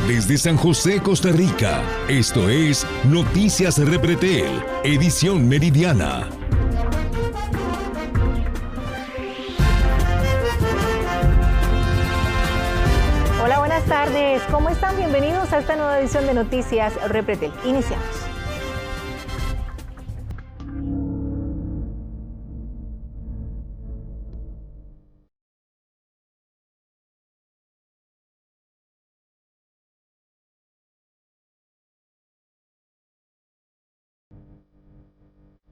Desde San José, Costa Rica, esto es Noticias Repretel, edición meridiana. Hola, buenas tardes. ¿Cómo están? Bienvenidos a esta nueva edición de Noticias Repretel. Iniciamos.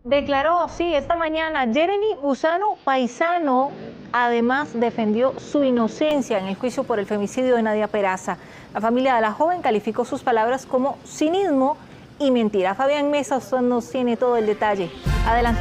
Declaró, sí, esta mañana, Jeremy Busano Paisano, además defendió su inocencia en el juicio por el femicidio de Nadia Peraza. La familia de la joven calificó sus palabras como cinismo y mentira. Fabián Mesa, usted nos tiene todo el detalle. Adelante.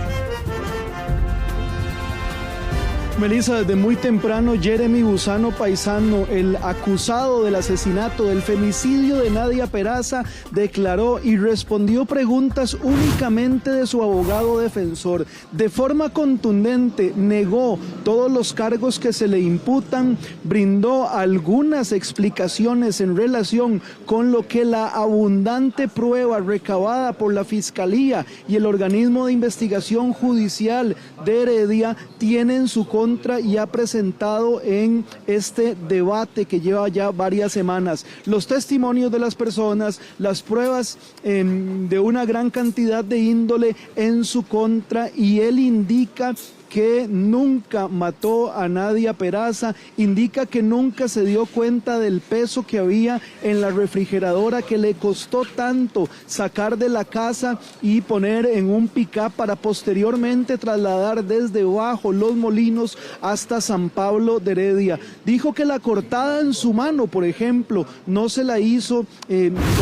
Melissa, desde muy temprano, Jeremy Busano Paisano, el acusado del asesinato, del femicidio de Nadia Peraza, declaró y respondió preguntas únicamente de su abogado defensor. De forma contundente, negó todos los cargos que se le imputan, brindó algunas explicaciones en relación con lo que la abundante prueba recabada por la Fiscalía y el organismo de investigación judicial de Heredia tiene en su contra y ha presentado en este debate que lleva ya varias semanas. Los testimonios de las personas, las pruebas de una gran cantidad de índole en su contra, y él indica que nunca mató a Nadia Peraza, indica que nunca se dio cuenta del peso que había en la refrigeradora que le costó tanto sacar de la casa y poner en un pick-up para posteriormente trasladar desde Bajo Los Molinos hasta San Pablo de Heredia. Dijo que la cortada en su mano, por ejemplo, no se la hizo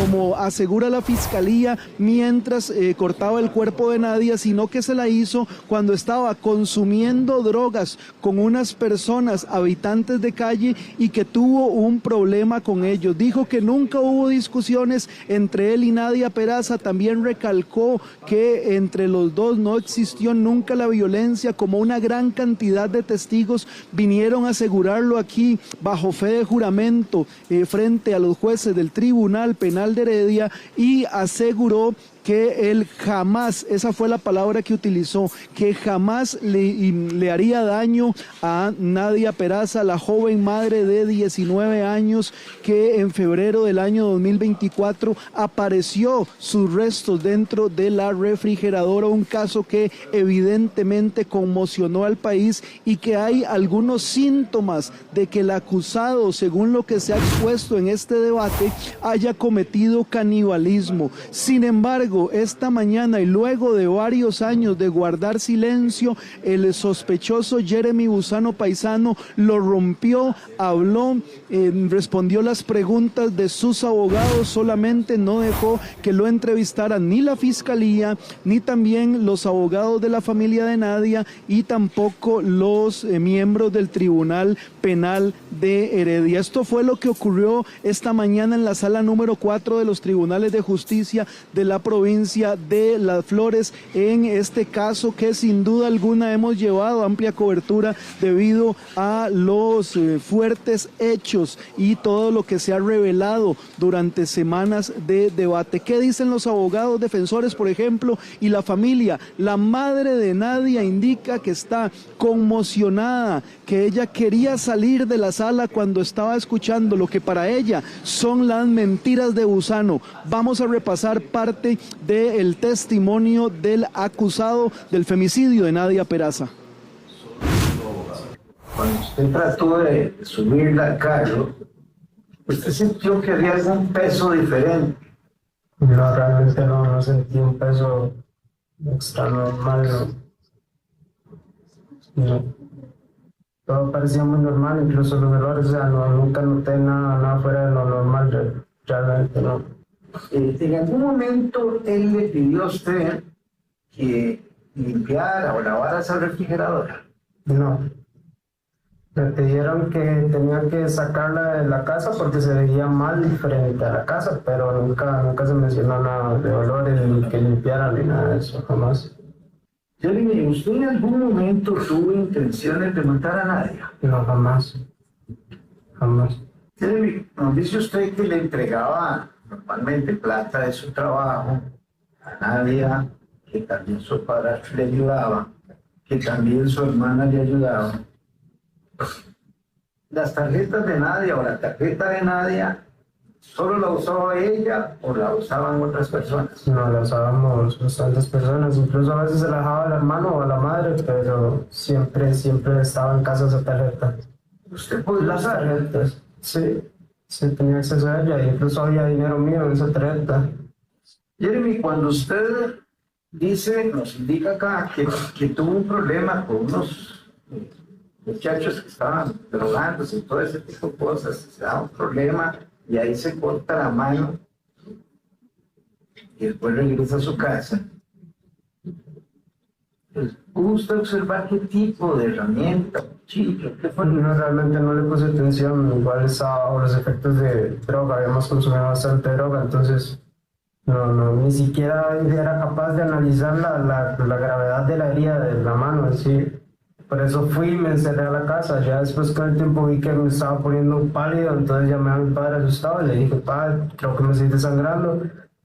como asegura la Fiscalía mientras cortaba el cuerpo de Nadia, sino que se la hizo cuando estaba consumiendo drogas con unas personas habitantes de calle y que tuvo un problema con ellos. Dijo que nunca hubo discusiones entre él y Nadia Peraza. También recalcó que entre los dos no existió nunca la violencia, como una gran cantidad de testigos vinieron a asegurarlo aquí bajo fe de juramento frente a los jueces del Tribunal Penal de Heredia, y aseguró que él jamás, esa fue la palabra que utilizó, que jamás le haría daño a Nadia Peraza, la joven madre de 19 años que en febrero del año 2024 apareció sus restos dentro de la refrigeradora, un caso que evidentemente conmocionó al país y que hay algunos síntomas de que el acusado, según lo que se ha expuesto en este debate, haya cometido canibalismo. Sin embargo, esta mañana y luego de varios años de guardar silencio, el sospechoso Jeremy Busano Paisano lo rompió, habló, respondió las preguntas de sus abogados, solamente no dejó que lo entrevistaran ni la Fiscalía, ni también los abogados de la familia de Nadia, y tampoco los miembros del Tribunal Penal de Heredia. Esto fue lo que ocurrió esta mañana en la sala número 4 de los Tribunales de Justicia de la provincia de Las Flores, en este caso que sin duda alguna hemos llevado amplia cobertura debido a los fuertes hechos y todo lo que se ha revelado durante semanas de debate. ¿Qué dicen los abogados defensores, por ejemplo, y la familia? La madre de Nadia indica que está conmocionada, que ella quería salir de la sala cuando estaba escuchando lo que para ella son las mentiras de Busano. Vamos a repasar parte del testimonio del acusado del femicidio de Nadia Peraza. Cuando usted trató de subirla al carro, ¿usted sintió que había algún peso diferente? No, realmente no sentí un peso extra normal. No. Todo parecía muy normal, incluso los errores, o sea, nunca noté nada fuera de lo normal, realmente no. ¿En algún momento él le pidió a usted que limpiara o lavara esa refrigeradora? No. Me pidieron que tenía que sacarla de la casa porque se veía mal frente a la casa, pero nunca se mencionó nada de olores, ni que limpiara, ni nada de eso, jamás. Jeremy, ¿usted en algún momento tuvo intenciones de matar a Nadia? No, jamás. Jamás. Nos dice usted que le entregaba normalmente plata de su trabajo a Nadia, que también su padrastro le ayudaba, que también su hermana le ayudaba. Las tarjetas de Nadia o la tarjeta de Nadia, ¿solo la usaba ella o la usaban otras personas? No, la usábamos bastantes personas, incluso a veces se la dejaba al hermano o a la madre, pero siempre estaba en casa esa tarjeta. ¿Usted podía Las usar? tarjetas, sí, tenía acceso a ella, incluso había dinero mío en esa tarjeta. Jeremy, cuando usted dice, nos indica acá que tuvo un problema con unos muchachos que estaban drogándose y todo ese tipo de cosas, se da un problema y ahí se corta la mano y después regresa a su casa. Pues, ¿pudo usted observar qué tipo de herramienta, cuchillo, qué fue? No, realmente no le puse atención, igual estaba bajo los efectos de droga, habíamos consumido bastante droga, entonces ni siquiera era capaz de analizar la gravedad de la herida de la mano, sí. Por eso fui y me encerré a la casa. Ya después con el tiempo vi que me estaba poniendo pálido, entonces llamé a mi padre asustado y le dije, padre, creo que me estoy desangrando,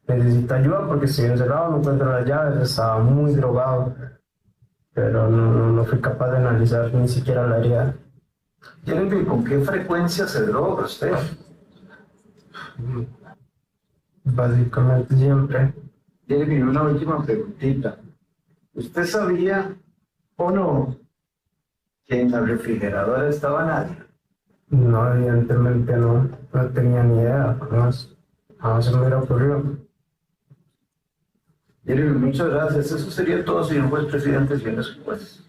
necesito ayuda porque estoy encerrado, no encuentro las llaves, estaba muy drogado. Pero no fui capaz de analizar ni siquiera la herida. Jeremy, ¿con qué frecuencia se droga usted? Básicamente siempre. Jeremy, una última preguntita. ¿Usted sabía o no que en la refrigeradora estaba Nadia? No, evidentemente no tenía ni idea, jamás se me hubiera ocurrido. Jeremy, muchas gracias. Eso sería todo, señor juez presidente, señores jueces.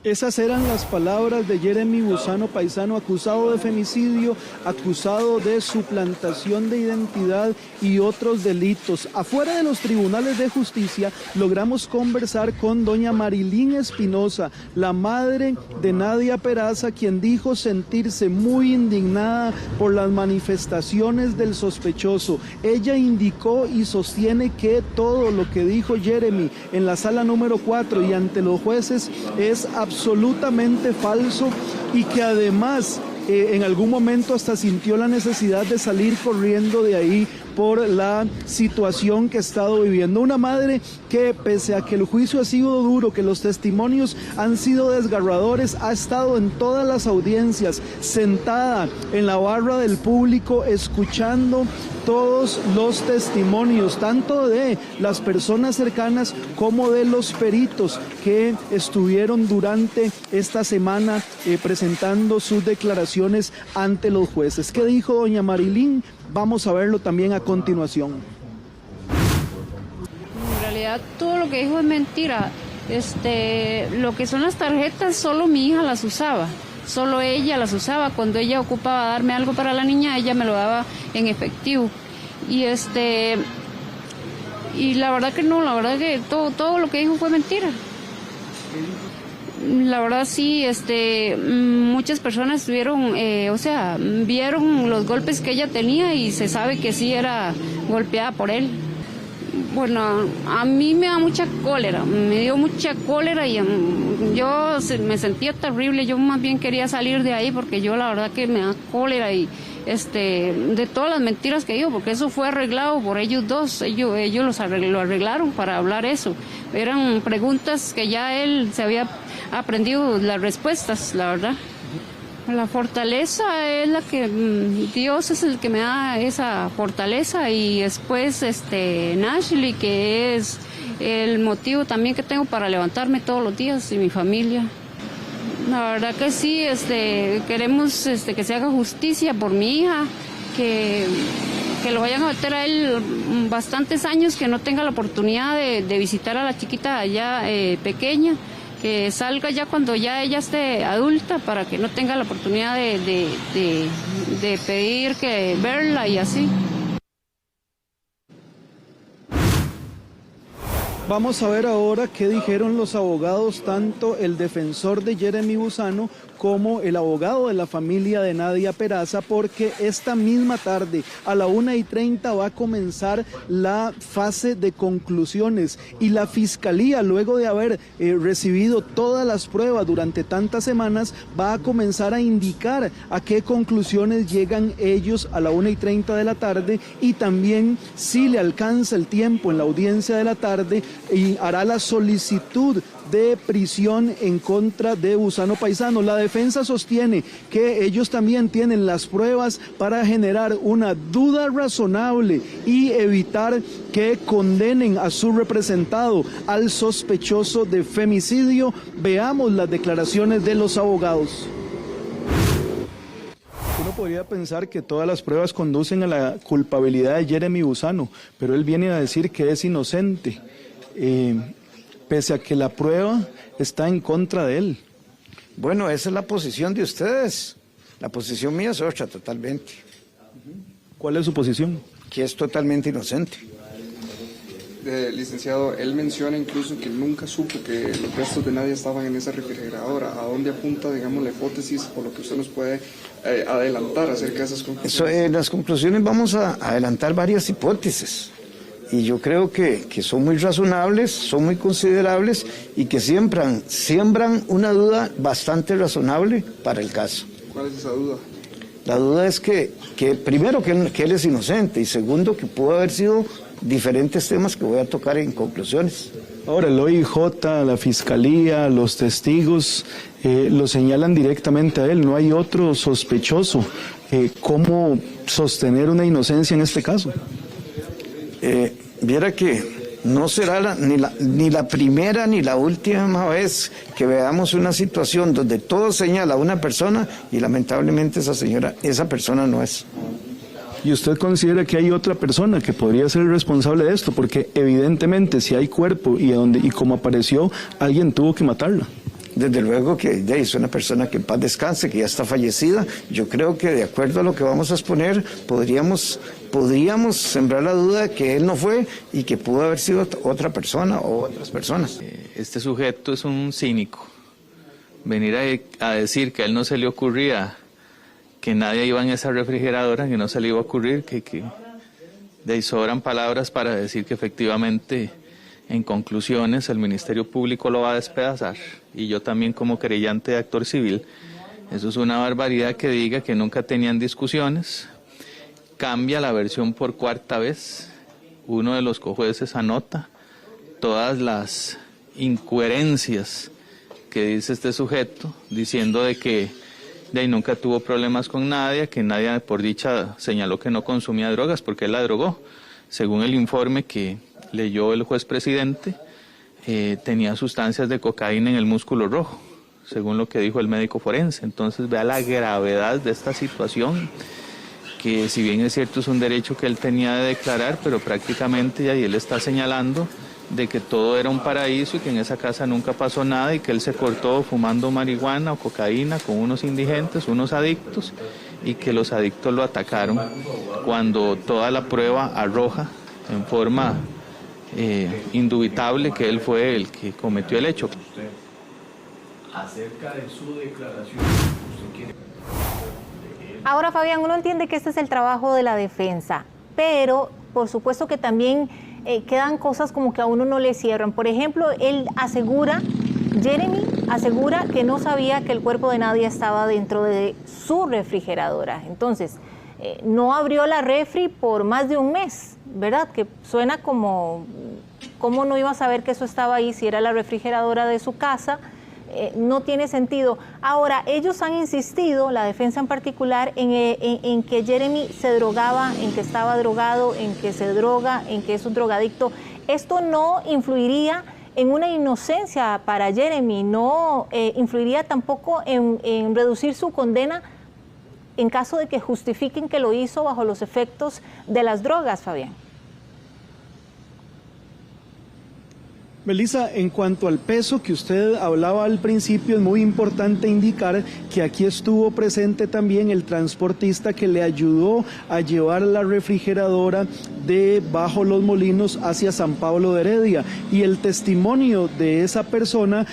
Esas eran las palabras de Jeremy Busano Paisano, acusado de femicidio, acusado de suplantación de identidad y otros delitos. Afuera de los tribunales de justicia logramos conversar con doña Marilyn Espinosa, la madre de Nadia Peraza, quien dijo sentirse muy indignada por las manifestaciones del sospechoso. Ella indicó y sostiene que todo lo que dijo Jeremy en la sala número 4 y ante los jueces es absolutamente falso y que además en algún momento hasta sintió la necesidad de salir corriendo de ahí por la situación que ha estado viviendo. Una madre que, pese a que el juicio ha sido duro, que los testimonios han sido desgarradores, ha estado en todas las audiencias, sentada en la barra del público, escuchando todos los testimonios, tanto de las personas cercanas como de los peritos que estuvieron durante esta semana presentando sus declaraciones ante los jueces. ¿Qué dijo doña Marilyn? Vamos a verlo también a continuación. En realidad todo lo que dijo es mentira. Lo que son las tarjetas solo mi hija las usaba. Solo ella las usaba. Cuando ella ocupaba darme algo para la niña, ella me lo daba en efectivo. Y la verdad que no, la verdad que todo lo que dijo fue mentira. La verdad sí, muchas personas vieron los golpes que ella tenía y se sabe que sí era golpeada por él. Bueno, a mí me da mucha cólera, me dio mucha cólera y yo me sentía terrible. Yo más bien quería salir de ahí porque yo la verdad que me da cólera y de todas las mentiras que dijo, porque eso fue arreglado por ellos dos, ellos lo arreglaron para hablar eso. Eran preguntas que ya él se había aprendido las respuestas, la verdad. La fortaleza es la que Dios es el que me da esa fortaleza y después Nashley, que es el motivo también que tengo para levantarme todos los días, y mi familia. La verdad que sí, queremos que se haga justicia por mi hija, que lo vayan a meter a él bastantes años, que no tenga la oportunidad de visitar a la chiquita allá pequeña, que salga ya cuando ya ella esté adulta para que no tenga la oportunidad de pedir que verla y así. Vamos a ver ahora qué dijeron los abogados, tanto el defensor de Jeremy Buzano como el abogado de la familia de Nadia Peraza, porque esta misma tarde a la 1:30 va a comenzar la fase de conclusiones y la fiscalía, luego de haber recibido todas las pruebas durante tantas semanas, va a comenzar a indicar a qué conclusiones llegan ellos a la 1:30 de la tarde, y también si le alcanza el tiempo en la audiencia de la tarde y hará la solicitud de prisión en contra de Buzano Paisano. La defensa sostiene que ellos también tienen las pruebas para generar una duda razonable y evitar que condenen a su representado, al sospechoso de femicidio. Veamos las declaraciones de los abogados. Uno podría pensar que todas las pruebas conducen a la culpabilidad de Jeremy Buzano, pero él viene a decir que es inocente, pese a que la prueba está en contra de él. Bueno, esa es la posición de ustedes. La posición mía es otra totalmente. ¿Cuál es su posición? Que es totalmente inocente. Licenciado, él menciona incluso que nunca supo que los restos de Nadia estaban en esa refrigeradora. ¿A dónde apunta, digamos, la hipótesis por lo que usted nos puede adelantar acerca de esas conclusiones? En las conclusiones vamos a adelantar varias hipótesis. Y yo creo que son muy razonables, son muy considerables y que siembran una duda bastante razonable para el caso. ¿Cuál es esa duda? La duda es que primero que él es inocente, y segundo que pudo haber sido diferentes temas que voy a tocar en conclusiones. Ahora el OIJ, la Fiscalía, los testigos lo señalan directamente a él, no hay otro sospechoso. ¿Cómo sostener una inocencia en este caso? Viera que no será ni la primera ni la última vez que veamos una situación donde todo señala a una persona y lamentablemente esa persona no es. ¿Y usted considera que hay otra persona que podría ser el responsable de esto? Porque evidentemente si hay cuerpo y como apareció, alguien tuvo que matarla. Desde luego que es una persona que en paz descanse, que ya está fallecida. Yo creo que de acuerdo a lo que vamos a exponer, podríamos sembrar la duda de que él no fue y que pudo haber sido otra persona o otras personas. Este sujeto es un cínico. Venir a decir que a él no se le ocurría que nadie iba en esa refrigeradora, que no se le iba a ocurrir, que de ahí sobran palabras para decir que efectivamente, en conclusiones, el Ministerio Público lo va a despedazar. Y yo también como querellante de actor civil, eso es una barbaridad que diga que nunca tenían discusiones. Cambia la versión por cuarta vez. Uno de los cojueces anota todas las incoherencias que dice este sujeto, diciendo de que de ahí nunca tuvo problemas con Nadia, que Nadia por dicha señaló que no consumía drogas porque él la drogó. Según el informe que leyó el juez presidente, tenía sustancias de cocaína en el músculo rojo, según lo que dijo el médico forense. Entonces vea la gravedad de esta situación, que si bien es cierto es un derecho que él tenía de declarar, pero prácticamente ya él está señalando de que todo era un paraíso y que en esa casa nunca pasó nada y que él se cortó fumando marihuana o cocaína con unos indigentes, unos adictos, y que los adictos lo atacaron cuando toda la prueba arroja en forma indubitable que él fue el que cometió el hecho. Acerca de su declaración, ¿usted quiere? Ahora, Fabián, uno entiende que este es el trabajo de la defensa, pero por supuesto que también quedan cosas como que a uno no le cierran. Por ejemplo, Jeremy asegura que no sabía que el cuerpo de Nadia estaba dentro de su refrigeradora. Entonces, no abrió la refri por más de un mes, ¿verdad? Que suena como, ¿cómo no iba a saber que eso estaba ahí si era la refrigeradora de su casa? No tiene sentido. Ahora, ellos han insistido, la defensa en particular, en que Jeremy se drogaba, en que estaba drogado, en que se droga, en que es un drogadicto. Esto no influiría en una inocencia para Jeremy, no influiría tampoco en reducir su condena en caso de que justifiquen que lo hizo bajo los efectos de las drogas, Fabián. Melissa, en cuanto al peso que usted hablaba al principio, es muy importante indicar que aquí estuvo presente también el transportista que le ayudó a llevar la refrigeradora de Bajo los Molinos hacia San Pablo de Heredia, y el testimonio de esa persona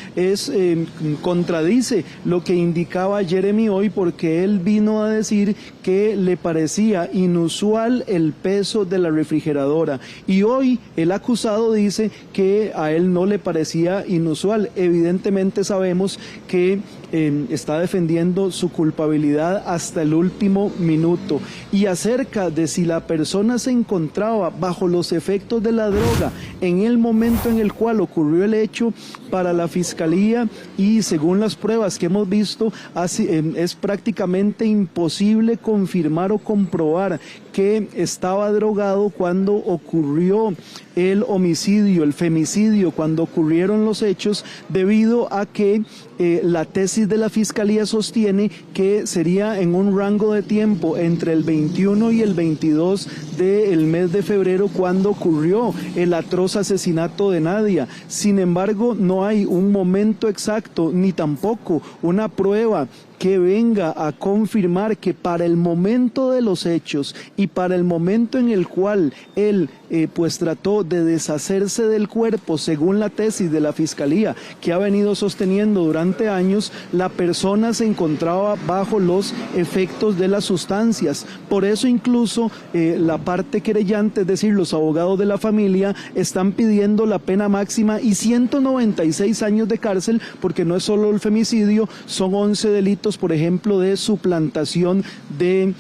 contradice lo que indicaba Jeremy hoy, porque él vino a decir que le parecía inusual el peso de la refrigeradora, y hoy el acusado dice que a él no le parecía inusual. Evidentemente sabemos que está defendiendo su culpabilidad hasta el último minuto. Y acerca de si la persona se encontraba bajo los efectos de la droga en el momento en el cual ocurrió el hecho, para la Fiscalía y según las pruebas que hemos visto, es prácticamente imposible confirmar o comprobar que estaba drogado cuando ocurrió el homicidio, el femicidio, cuando ocurrieron los hechos, debido a que la tesis de la Fiscalía sostiene que sería en un rango de tiempo entre el 21 y el 22 del mes de febrero cuando ocurrió el atroz asesinato de Nadia. Sin embargo, no hay un momento exacto ni tampoco una prueba que venga a confirmar que para el momento de los hechos y para el momento en el cual él pues trató de deshacerse del cuerpo, según la tesis de la Fiscalía que ha venido sosteniendo durante años, la persona se encontraba bajo los efectos de las sustancias. Por eso incluso la parte querellante, es decir, los abogados de la familia, están pidiendo la pena máxima y 196 años de cárcel, porque no es solo el femicidio, son 11 delitos, por ejemplo, de suplantación de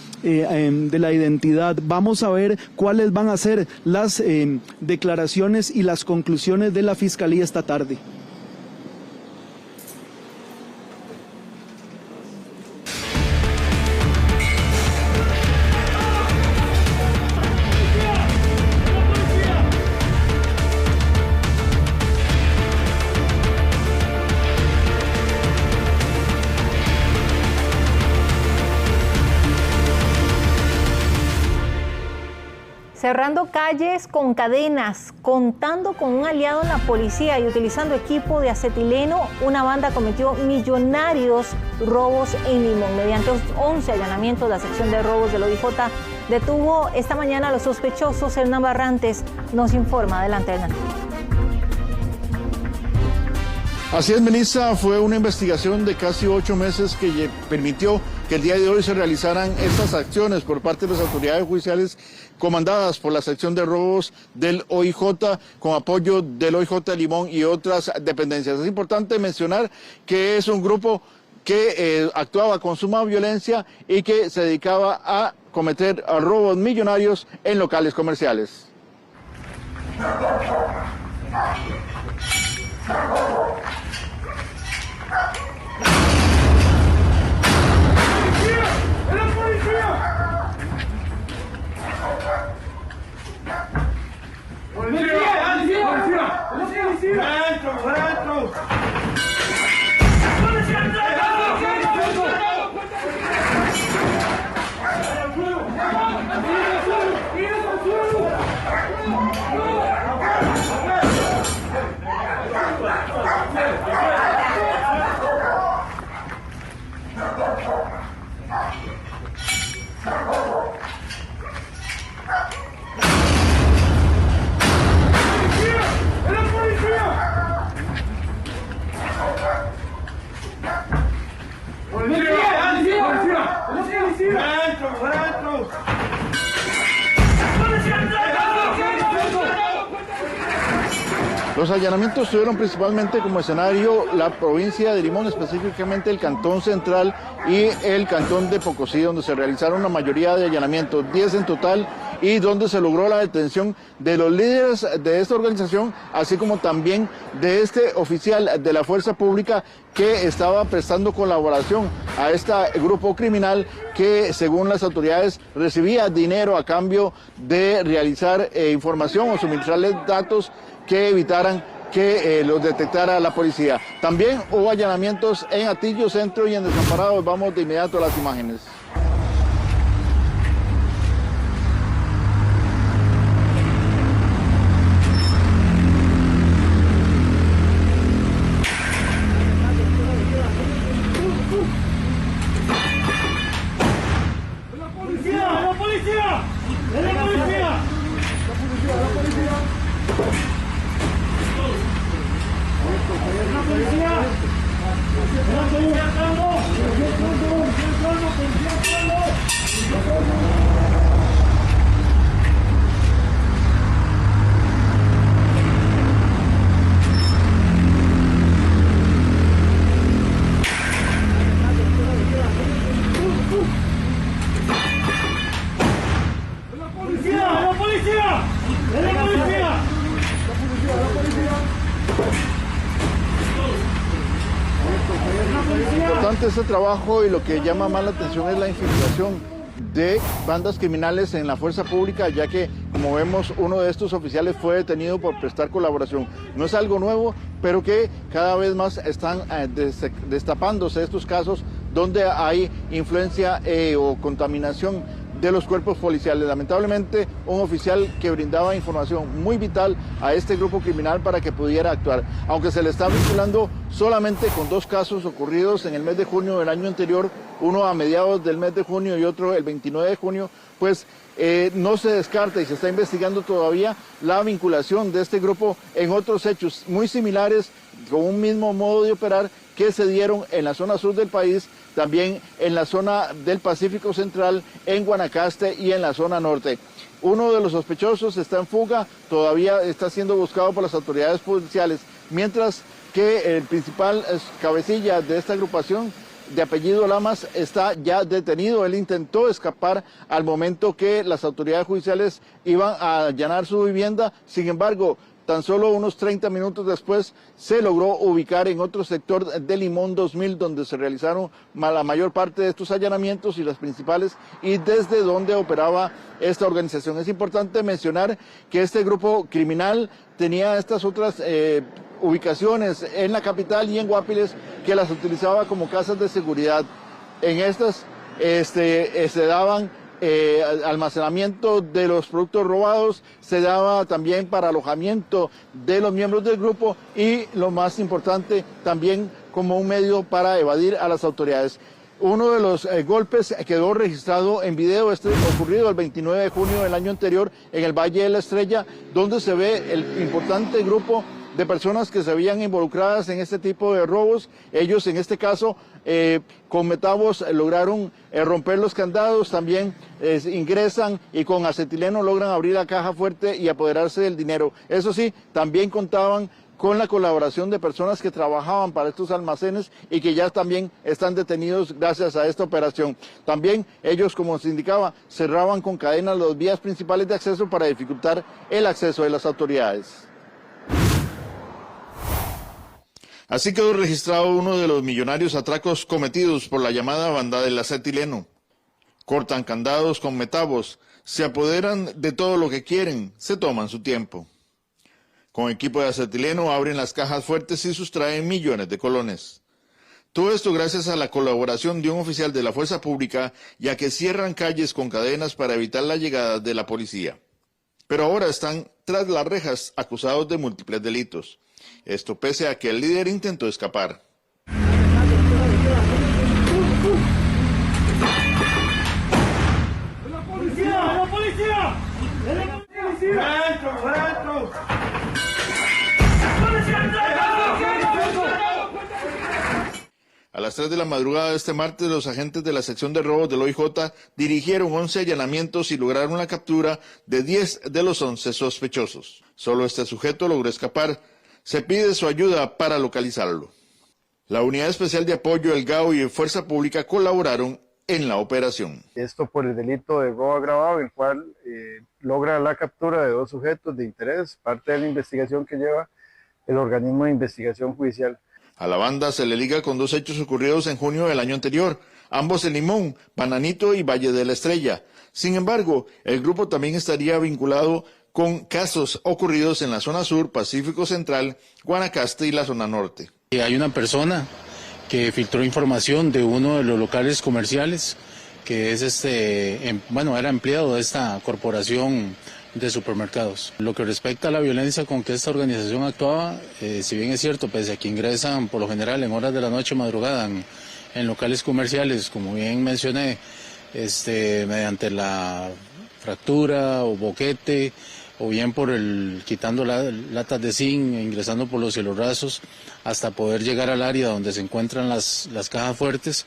la identidad. Vamos a ver cuáles van a ser las declaraciones y las conclusiones de la Fiscalía esta tarde. Cerrando calles con cadenas, contando con un aliado en la policía y utilizando equipo de acetileno, una banda cometió millonarios robos en Limón. Mediante 11 allanamientos, la sección de robos del OIJ detuvo esta mañana a los sospechosos. Hernán Barrantes nos informa. Adelante, Hernán. Así es, Melissa, fue una investigación de casi 8 meses que permitió que el día de hoy se realizaran estas acciones por parte de las autoridades judiciales comandadas por la sección de robos del OIJ con apoyo del OIJ de Limón y otras dependencias. Es importante mencionar que es un grupo que actuaba con suma violencia y que se dedicaba a cometer robos millonarios en locales comerciales. Los allanamientos tuvieron principalmente como escenario la provincia de Limón, específicamente el Cantón Central y el Cantón de Pocosí, donde se realizaron la mayoría de allanamientos, 10 en total, y donde se logró la detención de los líderes de esta organización, así como también de este oficial de la Fuerza Pública que estaba prestando colaboración a este grupo criminal que, según las autoridades, recibía dinero a cambio de realizar información o suministrarles datos que evitaran que los detectara la policía. También hubo allanamientos en Atillo Centro y en Desamparados. Vamos de inmediato a las imágenes. parte de este trabajo y lo que llama más la atención es la infiltración de bandas criminales en la fuerza pública, ya que, como vemos, uno de estos oficiales fue detenido por prestar colaboración. No es algo nuevo, pero que cada vez más están destapándose estos casos donde hay influencia o contaminación de los cuerpos policiales. Lamentablemente, un oficial que brindaba información muy vital a este grupo criminal para que pudiera actuar. Aunque se le está vinculando solamente con 2 casos ocurridos en el mes de junio del año anterior, uno a mediados del mes de junio y otro el 29 de junio, pues no se descarta y se está investigando todavía la vinculación de este grupo en otros hechos muy similares, con un mismo modo de operar que se dieron en la zona sur del país, también en la zona del Pacífico Central, en Guanacaste y en la zona norte. Uno de los sospechosos está en fuga, todavía está siendo buscado por las autoridades policiales, mientras que el principal cabecilla de esta agrupación, de apellido Lamas, está ya detenido. Él intentó escapar al momento que las autoridades judiciales iban a allanar su vivienda. Sin embargo, tan solo unos 30 minutos después se logró ubicar en otro sector de Limón 2000, donde se realizaron la mayor parte de estos allanamientos y las principales, y desde donde operaba esta organización. Es importante mencionar que este grupo criminal tenía estas otras ubicaciones en la capital y en Guapiles, que las utilizaba como casas de seguridad. En estas se daban almacenamiento de los productos robados, se daba también para alojamiento de los miembros del grupo y, lo más importante, también como un medio para evadir a las autoridades. Uno de los golpes quedó registrado en video, ocurrido el 29 de junio del año anterior en el Valle de la Estrella, donde se ve el importante grupo de personas que se veían involucradas en este tipo de robos. Ellos, en este caso, con metavos lograron romper los candados, también ingresan y con acetileno logran abrir la caja fuerte y apoderarse del dinero. Eso sí, también contaban con la colaboración de personas que trabajaban para estos almacenes y que ya también están detenidos gracias a esta operación. También ellos, como se indicaba, cerraban con cadenas las vías principales de acceso para dificultar el acceso de las autoridades. Así quedó registrado uno de los millonarios atracos cometidos por la llamada banda del acetileno. Cortan candados con metavos, se apoderan de todo lo que quieren, se toman su tiempo. Con equipo de acetileno abren las cajas fuertes y sustraen millones de colones. Todo esto gracias a la colaboración de un oficial de la fuerza pública, ya que cierran calles con cadenas para evitar la llegada de la policía. Pero ahora están tras las rejas acusados de múltiples delitos. Esto pese a que el líder intentó escapar. ¡La policía! ¡La policía! ¡La policía! ¡Dentro! A las 3 de la madrugada de este martes, los agentes de la sección de robos del OIJ dirigieron 11 allanamientos y lograron la captura de 10 de los 11 sospechosos. Solo este sujeto logró escapar. Se pide su ayuda para localizarlo. La Unidad Especial de Apoyo, el GAO y Fuerza Pública colaboraron en la operación. Esto por el delito de robo agravado, el cual logra la captura de 2 sujetos de interés, parte de la investigación que lleva el organismo de investigación judicial. A la banda se le liga con 2 hechos ocurridos en junio del año anterior, ambos en Limón, Bananito y Valle de la Estrella. Sin embargo, el grupo también estaría vinculado con casos ocurridos en la zona sur, Pacífico Central, Guanacaste y la zona norte. Hay una persona que filtró información de uno de los locales comerciales, que es era empleado de esta corporación de supermercados. Lo que respecta a la violencia con que esta organización actuaba, si bien es cierto, pese a que ingresan por lo general en horas de la noche madrugada en locales comerciales, como bien mencioné, mediante la fractura o boquete, o bien por quitando latas de zinc, ingresando por los cielorrazos, hasta poder llegar al área donde se encuentran las cajas fuertes.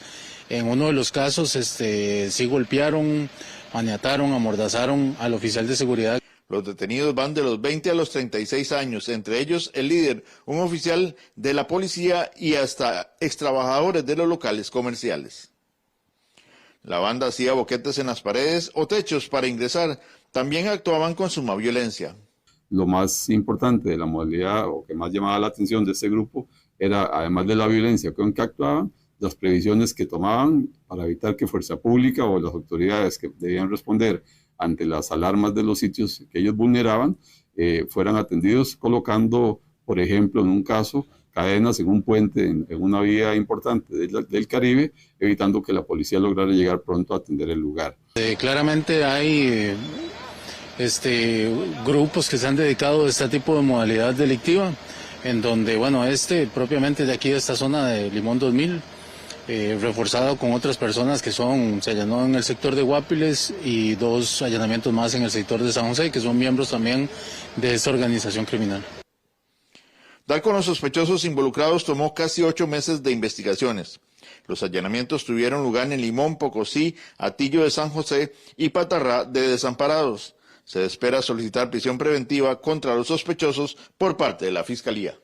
En uno de los casos sí golpearon, maniataron, amordazaron al oficial de seguridad. Los detenidos van de los 20 a los 36 años, entre ellos el líder, un oficial de la policía y hasta extrabajadores de los locales comerciales. La banda hacía boquetes en las paredes o techos para ingresar. También actuaban con suma violencia. Lo más importante de la modalidad o que más llamaba la atención de este grupo era, además de la violencia con que actuaban, las previsiones que tomaban para evitar que Fuerza Pública o las autoridades que debían responder ante las alarmas de los sitios que ellos vulneraban fueran atendidos, colocando, por ejemplo, en un caso, cadenas en un puente, en una vía importante del Caribe, evitando que la policía lograra llegar pronto a atender el lugar. Claramente hay grupos que se han dedicado a este tipo de modalidad delictiva, en donde, bueno, propiamente de aquí de esta zona de Limón 2000, reforzado con otras personas que se allanó en el sector de Guapiles y 2 allanamientos más en el sector de San José, que son miembros también de esta organización criminal. Dar con los sospechosos involucrados tomó casi 8 meses de investigaciones. Los allanamientos tuvieron lugar en Limón, Pocosí, Atillo de San José y Patarrá de Desamparados. Se espera solicitar prisión preventiva contra los sospechosos por parte de la Fiscalía.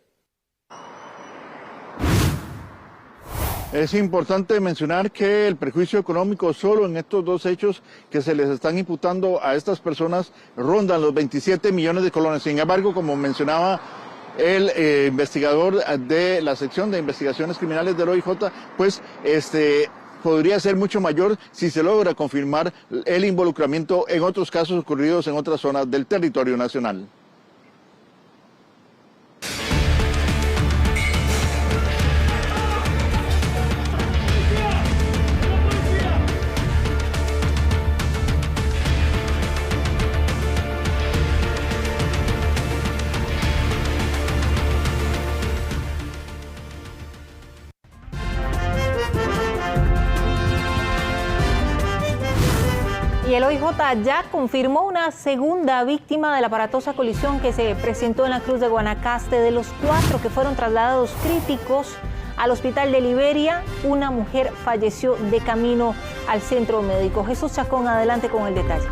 Es importante mencionar que el perjuicio económico solo en estos 2 hechos que se les están imputando a estas personas rondan los 27 millones de colones. Sin embargo, como mencionaba el investigador de la sección de investigaciones criminales del OIJ, pues podría ser mucho mayor si se logra confirmar el involucramiento en otros casos ocurridos en otras zonas del territorio nacional. Y el OIJ ya confirmó una segunda víctima de la aparatosa colisión que se presentó en la Cruz de Guanacaste. De los 4 que fueron trasladados críticos al hospital de Liberia, una mujer falleció de camino al centro médico. Jesús Chacón, adelante con el detalle.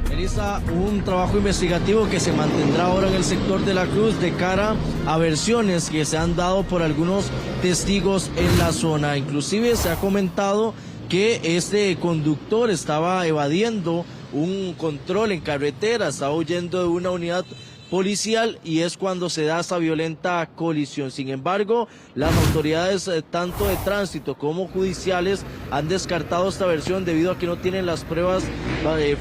Melissa, un trabajo investigativo que se mantendrá ahora en el sector de la Cruz de cara a versiones que se han dado por algunos testigos en la zona. Inclusive se ha comentado que este conductor estaba evadiendo un control en carretera, estaba huyendo de una unidad policial y es cuando se da esa violenta colisión. Sin embargo, las autoridades tanto de tránsito como judiciales han descartado esta versión debido a que no tienen las pruebas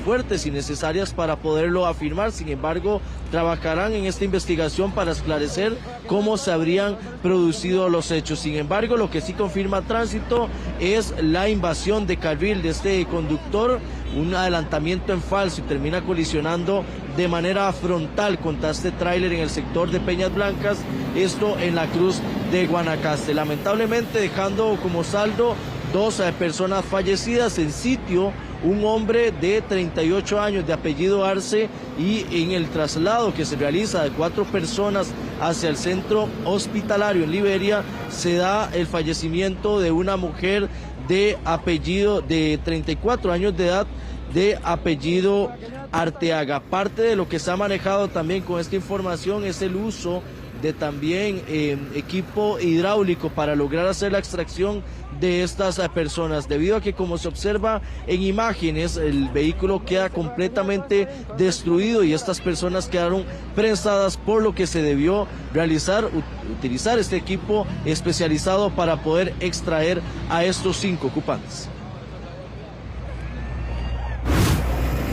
fuertes y necesarias para poderlo afirmar. Sin embargo, trabajarán en esta investigación para esclarecer cómo se habrían producido los hechos. Sin embargo, lo que sí confirma tránsito es la invasión de carril de este conductor, un adelantamiento en falso y termina colisionando de manera frontal contra este tráiler en el sector de Peñas Blancas, esto en la Cruz de Guanacaste. Lamentablemente dejando como saldo 2 personas fallecidas en sitio, un hombre de 38 años de apellido Arce, y en el traslado que se realiza de 4 personas hacia el centro hospitalario en Liberia se da el fallecimiento de una mujer de apellido de 34 años de edad de apellido Arteaga. Parte de lo que se ha manejado también con esta información es el uso de también equipo hidráulico para lograr hacer la extracción de estas personas, debido a que, como se observa en imágenes, el vehículo queda completamente destruido y estas personas quedaron prensadas, por lo que se debió utilizar este equipo especializado para poder extraer a estos 5 ocupantes.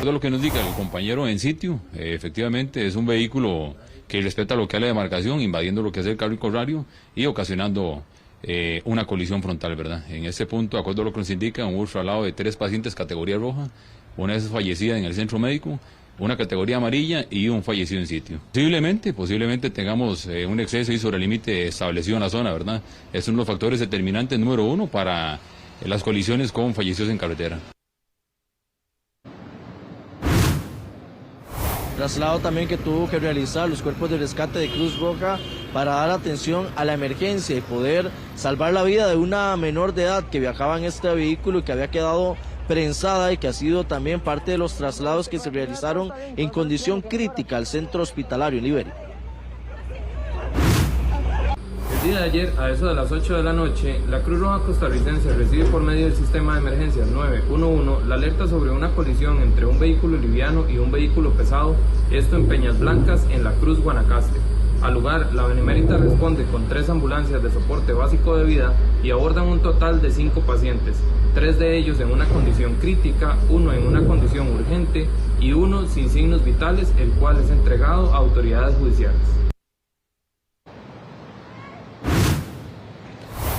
Todo lo que nos indica el compañero en sitio, efectivamente es un vehículo que respeta lo que es la demarcación, invadiendo lo que es el carril contrario y ocasionando una colisión frontal, ¿verdad? En este punto, de acuerdo a lo que nos indica, hubo traslado de 3 pacientes categoría roja, una de esas fallecida en el centro médico, una categoría amarilla y un fallecido en sitio. Posiblemente tengamos un exceso y sobre el límite establecido en la zona, ¿verdad? Es uno de los factores determinantes número 1 para las colisiones con fallecidos en carretera. Traslado también que tuvo que realizar los cuerpos de rescate de Cruz Roja para dar atención a la emergencia y poder salvar la vida de una menor de edad que viajaba en este vehículo y que había quedado prensada y que ha sido también parte de los traslados que se realizaron en condición crítica al centro hospitalario en Liberia. El día de ayer, a eso de las 8 de la noche, la Cruz Roja costarricense recibe por medio del sistema de emergencias 911 la alerta sobre una colisión entre un vehículo liviano y un vehículo pesado, esto en Peñas Blancas, en la Cruz Guanacaste. Al lugar, la Benemérita responde con 3 ambulancias de soporte básico de vida y abordan un total de 5 pacientes, 3 de ellos en una condición crítica, 1 en una condición urgente y 1 sin signos vitales, el cual es entregado a autoridades judiciales.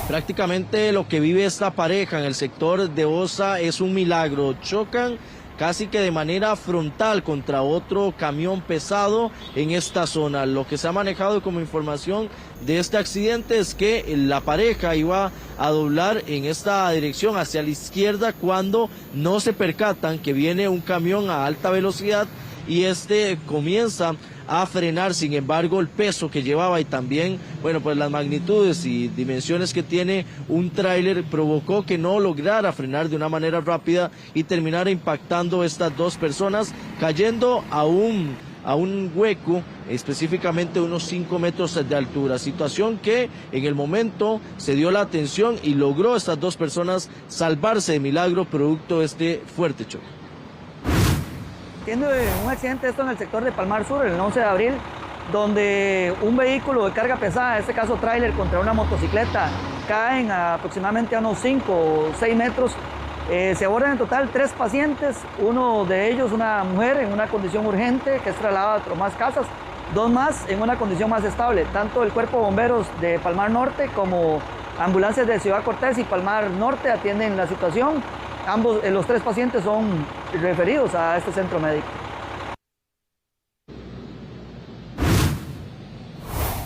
Prácticamente lo que vive esta pareja en el sector de Osa es un milagro. Chocan casi que de manera frontal contra otro camión pesado en esta zona. Lo que se ha manejado como información de este accidente es que la pareja iba a doblar en esta dirección hacia la izquierda cuando no se percatan que viene un camión a alta velocidad y este comienza a frenar. Sin embargo, el peso que llevaba y también, bueno, pues las magnitudes y dimensiones que tiene un tráiler provocó que no lograra frenar de una manera rápida y terminara impactando estas 2 personas, cayendo a un hueco, específicamente unos 5 metros de altura, situación que en el momento se dio la atención y logró estas 2 personas salvarse de milagro producto de este fuerte choque. Tiene un accidente esto en el sector de Palmar Sur, el 11 de abril, donde un vehículo de carga pesada, en este caso tráiler, contra una motocicleta, caen aproximadamente a unos 5 o 6 metros. Se abordan en total 3 pacientes, uno de ellos una mujer en una condición urgente que es trasladada a más casas, 2 más en una condición más estable. Tanto el Cuerpo de Bomberos de Palmar Norte como ambulancias de Ciudad Cortés y Palmar Norte atienden la situación. Los 3 pacientes son referidos a este centro médico.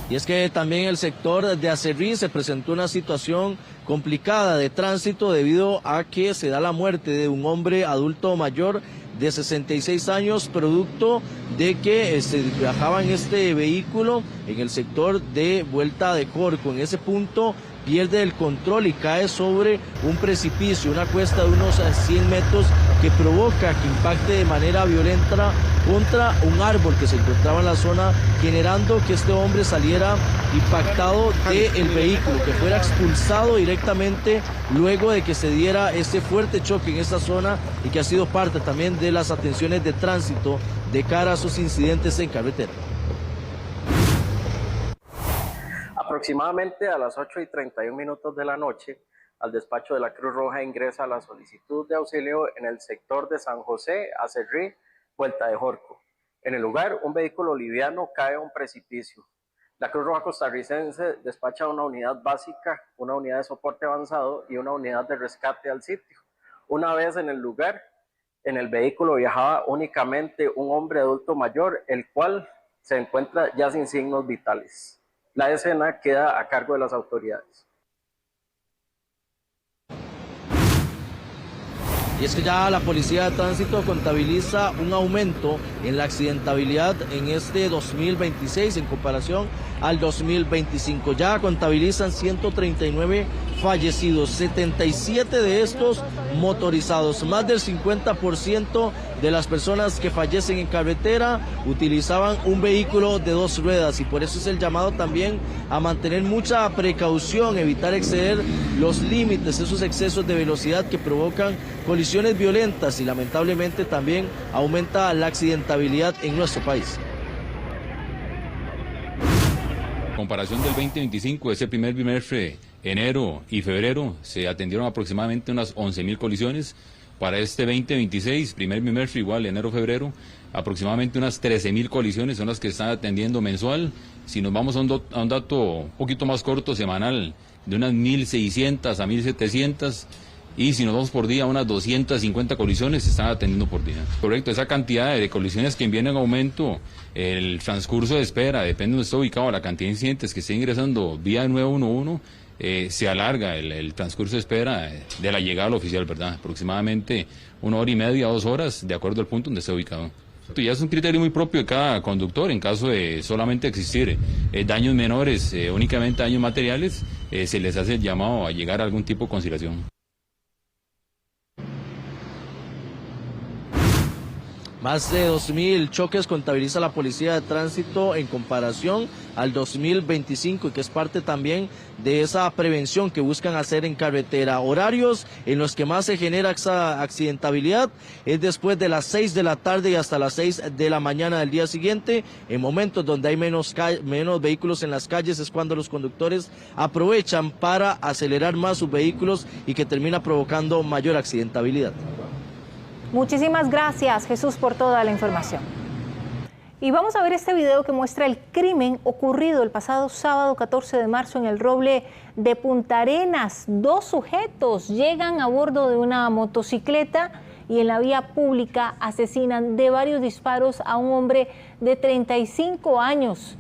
Y es que también en el sector de Acerrí se presentó una situación complicada de tránsito debido a que se da la muerte de un hombre adulto mayor de 66 años, producto de que se viajaba en este vehículo en el sector de Vuelta de Corco. En ese punto pierde el control y cae sobre un precipicio, una cuesta de unos 100 metros que provoca que impacte de manera violenta contra un árbol que se encontraba en la zona, generando que este hombre saliera impactado del vehículo, que fuera expulsado directamente luego de que se diera este fuerte choque en esta zona y que ha sido parte también de las atenciones de tránsito de cara a esos incidentes en carretera. Aproximadamente a las 8:31 de la noche, al despacho de la Cruz Roja ingresa la solicitud de auxilio en el sector de San José, Acerrí, Vuelta de Jorco. En el lugar, un vehículo liviano cae a un precipicio. La Cruz Roja costarricense despacha una unidad básica, una unidad de soporte avanzado y una unidad de rescate al sitio. Una vez en el lugar, en el vehículo viajaba únicamente un hombre adulto mayor, el cual se encuentra ya sin signos vitales. La escena queda a cargo de las autoridades. Y es que ya la Policía de Tránsito contabiliza un aumento en la accidentabilidad en este 2026 en comparación al 2025. Ya contabilizan 139 fallecidos, 77 de estos motorizados. Más del 50% de las personas que fallecen en carretera utilizaban un vehículo de 2 ruedas y por eso es el llamado también a mantener mucha precaución, evitar exceder los límites, esos excesos de velocidad que provocan colisiones violentas y lamentablemente también aumenta la accidentabilidad en nuestro país. Comparación del 2025, ese primer bimestre, enero y febrero, se atendieron aproximadamente unas 11.000 colisiones. Para este 2026, primer bimestre igual, enero-febrero, aproximadamente unas 13.000 colisiones son las que están atendiendo mensual. Si nos vamos a un dato un poquito más corto, semanal, de unas 1.600 a 1.700, y si nos vamos por día, unas 250 colisiones se están atendiendo por día. Correcto, esa cantidad de colisiones que vienen en aumento, el transcurso de espera, depende de donde esté ubicado, la cantidad de incidentes que estén ingresando vía 911, se alarga el transcurso de espera de la llegada al oficial, ¿verdad? Aproximadamente 1 hora y media, 2 horas, de acuerdo al punto donde esté ubicado. Esto ya es un criterio muy propio de cada conductor. En caso de solamente existir daños menores, únicamente daños materiales, se les hace el llamado a llegar a algún tipo de conciliación. Más de 2.000 choques contabiliza la Policía de Tránsito en comparación al 2025 y que es parte también de esa prevención que buscan hacer en carretera. Horarios en los que más se genera esa accidentabilidad es después de las 6 de la tarde y hasta las 6 de la mañana del día siguiente. En momentos donde hay menos vehículos en las calles es cuando los conductores aprovechan para acelerar más sus vehículos y que termina provocando mayor accidentabilidad. Muchísimas gracias, Jesús, por toda la información. Y vamos a ver este video que muestra el crimen ocurrido el pasado sábado 14 de marzo en el Roble de Punta Arenas. 2 sujetos llegan a bordo de una motocicleta y en la vía pública asesinan de varios disparos a un hombre de 35 años.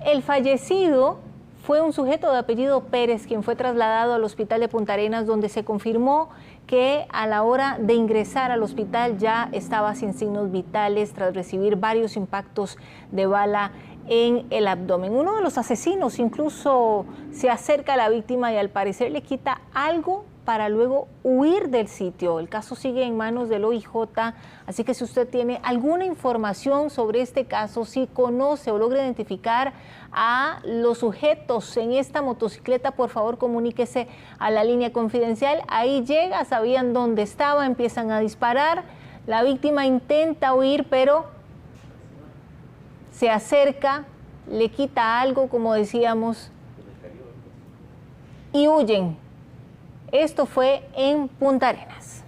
El fallecido fue un sujeto de apellido Pérez, quien fue trasladado al hospital de Punta Arenas, donde se confirmó que a la hora de ingresar al hospital ya estaba sin signos vitales tras recibir varios impactos de bala en el abdomen. Uno de los asesinos incluso se acerca a la víctima y al parecer le quita algo para luego huir del sitio. El caso sigue en manos del OIJ, así que si usted tiene alguna información sobre este caso, si conoce o logra identificar a los sujetos en esta motocicleta, por favor comuníquese a la línea confidencial. Ahí llega, sabían dónde estaba, empiezan a disparar, la víctima intenta huir, pero se acerca, le quita algo, como decíamos, y huyen. Esto fue en Punta Arenas.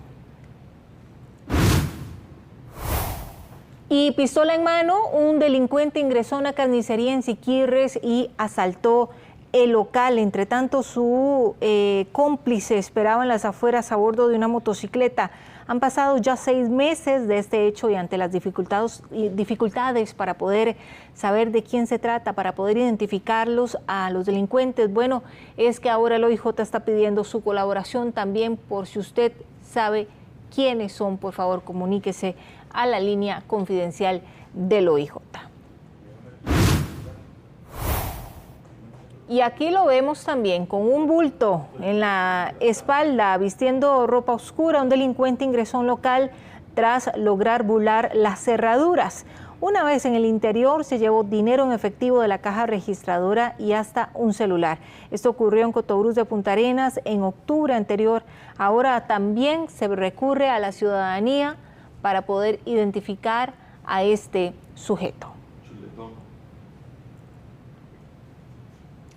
Y pistola en mano, un delincuente ingresó a una carnicería en Siquirres y asaltó el local. Entre tanto, su cómplice esperaba en las afueras a bordo de una motocicleta. Han pasado ya 6 meses de este hecho y ante las dificultades para poder saber de quién se trata, para poder identificarlos a los delincuentes, bueno, es que ahora el OIJ está pidiendo su colaboración también. Por si usted sabe quiénes son, por favor, comuníquese a la línea confidencial del OIJ. Y aquí lo vemos también con un bulto en la espalda, vistiendo ropa oscura. Un delincuente ingresó a un local tras lograr burlar las cerraduras. Una vez en el interior se llevó dinero en efectivo de la caja registradora y hasta un celular. Esto ocurrió en Cotobruz de Punta Arenas en octubre anterior. Ahora también se recurre a la ciudadanía para poder identificar a este sujeto.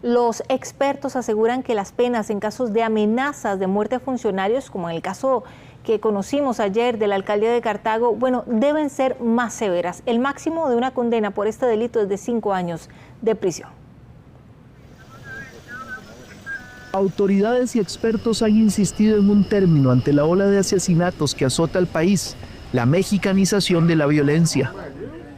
Los expertos aseguran que las penas en casos de amenazas de muerte a funcionarios, como en el caso que conocimos ayer de la alcaldía de Cartago, bueno, deben ser más severas. El máximo de una condena por este delito es de 5 años de prisión. Autoridades y expertos han insistido en un término ante la ola de asesinatos que azota al país: la mexicanización de la violencia.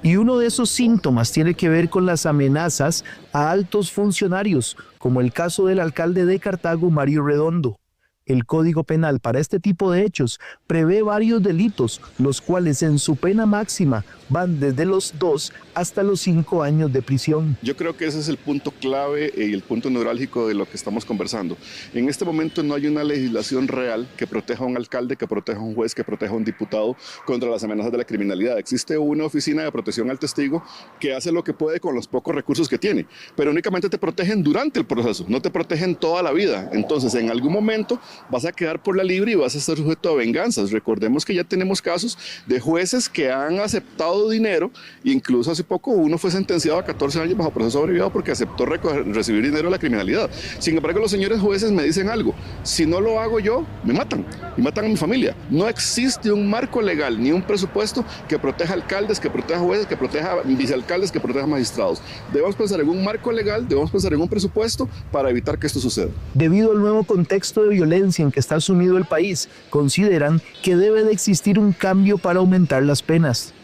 Y uno de esos síntomas tiene que ver con las amenazas a altos funcionarios, como el caso del alcalde de Cartago, Mario Redondo. El Código Penal para este tipo de hechos prevé varios delitos, los cuales en su pena máxima van desde los 2 hasta los 5 años de prisión. Yo creo que ese es el punto clave y el punto neurálgico de lo que estamos conversando. En este momento no hay una legislación real que proteja a un alcalde, que proteja a un juez, que proteja a un diputado contra las amenazas de la criminalidad. Existe una oficina de protección al testigo que hace lo que puede con los pocos recursos que tiene, pero únicamente te protegen durante el proceso, no te protegen toda la vida. Entonces, en algún momento vas a quedar por la libre y vas a estar sujeto a venganzas. Recordemos que ya tenemos casos de jueces que han aceptado dinero, incluso hace poco uno fue sentenciado a 14 años bajo proceso abreviado porque aceptó recibir dinero de la criminalidad. Sin embargo, los señores jueces me dicen algo: si no lo hago yo, me matan y matan a mi familia. No existe un marco legal ni un presupuesto que proteja alcaldes, que proteja jueces, que proteja vicealcaldes, que proteja magistrados. Debemos pensar en un marco legal, debemos pensar en un presupuesto para evitar que esto suceda. Debido al nuevo contexto de violencia en que está sumido el país, consideran que debe de existir un cambio para aumentar las penas.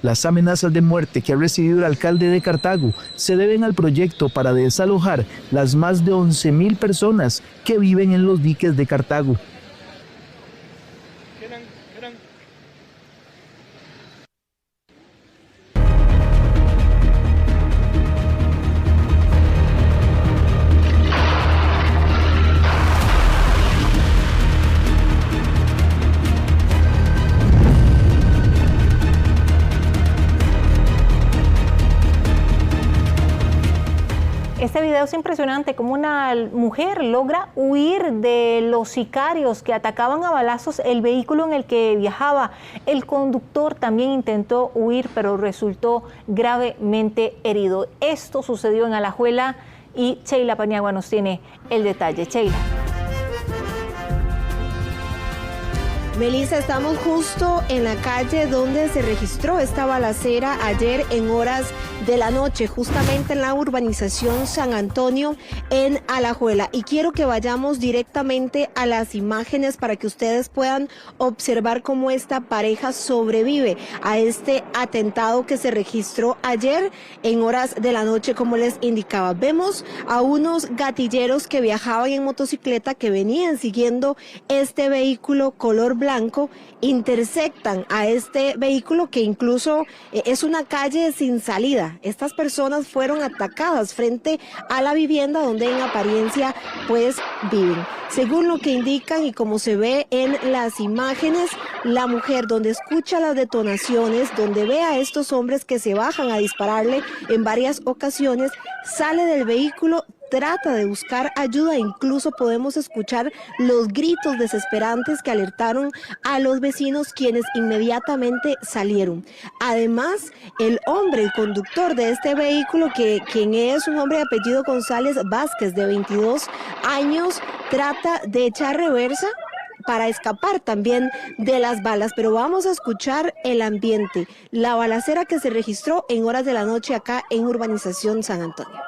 Las amenazas de muerte que ha recibido el alcalde de Cartago se deben al proyecto para desalojar las más de 11,000 personas que viven en los diques de Cartago. video es impresionante, como una mujer logra huir de los sicarios que atacaban a balazos el vehículo en el que viajaba. El conductor también intentó huir, pero resultó gravemente herido. Esto sucedió en Alajuela y Sheila Paniagua nos tiene el detalle. Sheila. Melissa, estamos justo en la calle donde se registró esta balacera ayer en horas de la noche, justamente en la urbanización San Antonio en Alajuela. Y quiero que vayamos directamente a las imágenes para que ustedes puedan observar cómo esta pareja sobrevive a este atentado que se registró ayer en horas de la noche, como les indicaba. Vemos a unos gatilleros que viajaban en motocicleta, que venían siguiendo este vehículo color blanco, intersectan a este vehículo que incluso es una calle sin salida. Estas personas fueron atacadas frente a la vivienda donde en apariencia pues viven. Según lo que indican y como se ve en las imágenes, la mujer, donde escucha las detonaciones, donde ve a estos hombres que se bajan a dispararle en varias ocasiones, sale del vehículo, trata de buscar ayuda, incluso podemos escuchar los gritos desesperantes que alertaron a los vecinos, quienes inmediatamente salieron. Además, el hombre, el conductor de este vehículo, quien es un hombre de apellido González Vázquez, de 22 años, trata de echar reversa para escapar también de las balas, pero vamos a escuchar el ambiente, la balacera que se registró en horas de la noche acá en Urbanización San Antonio.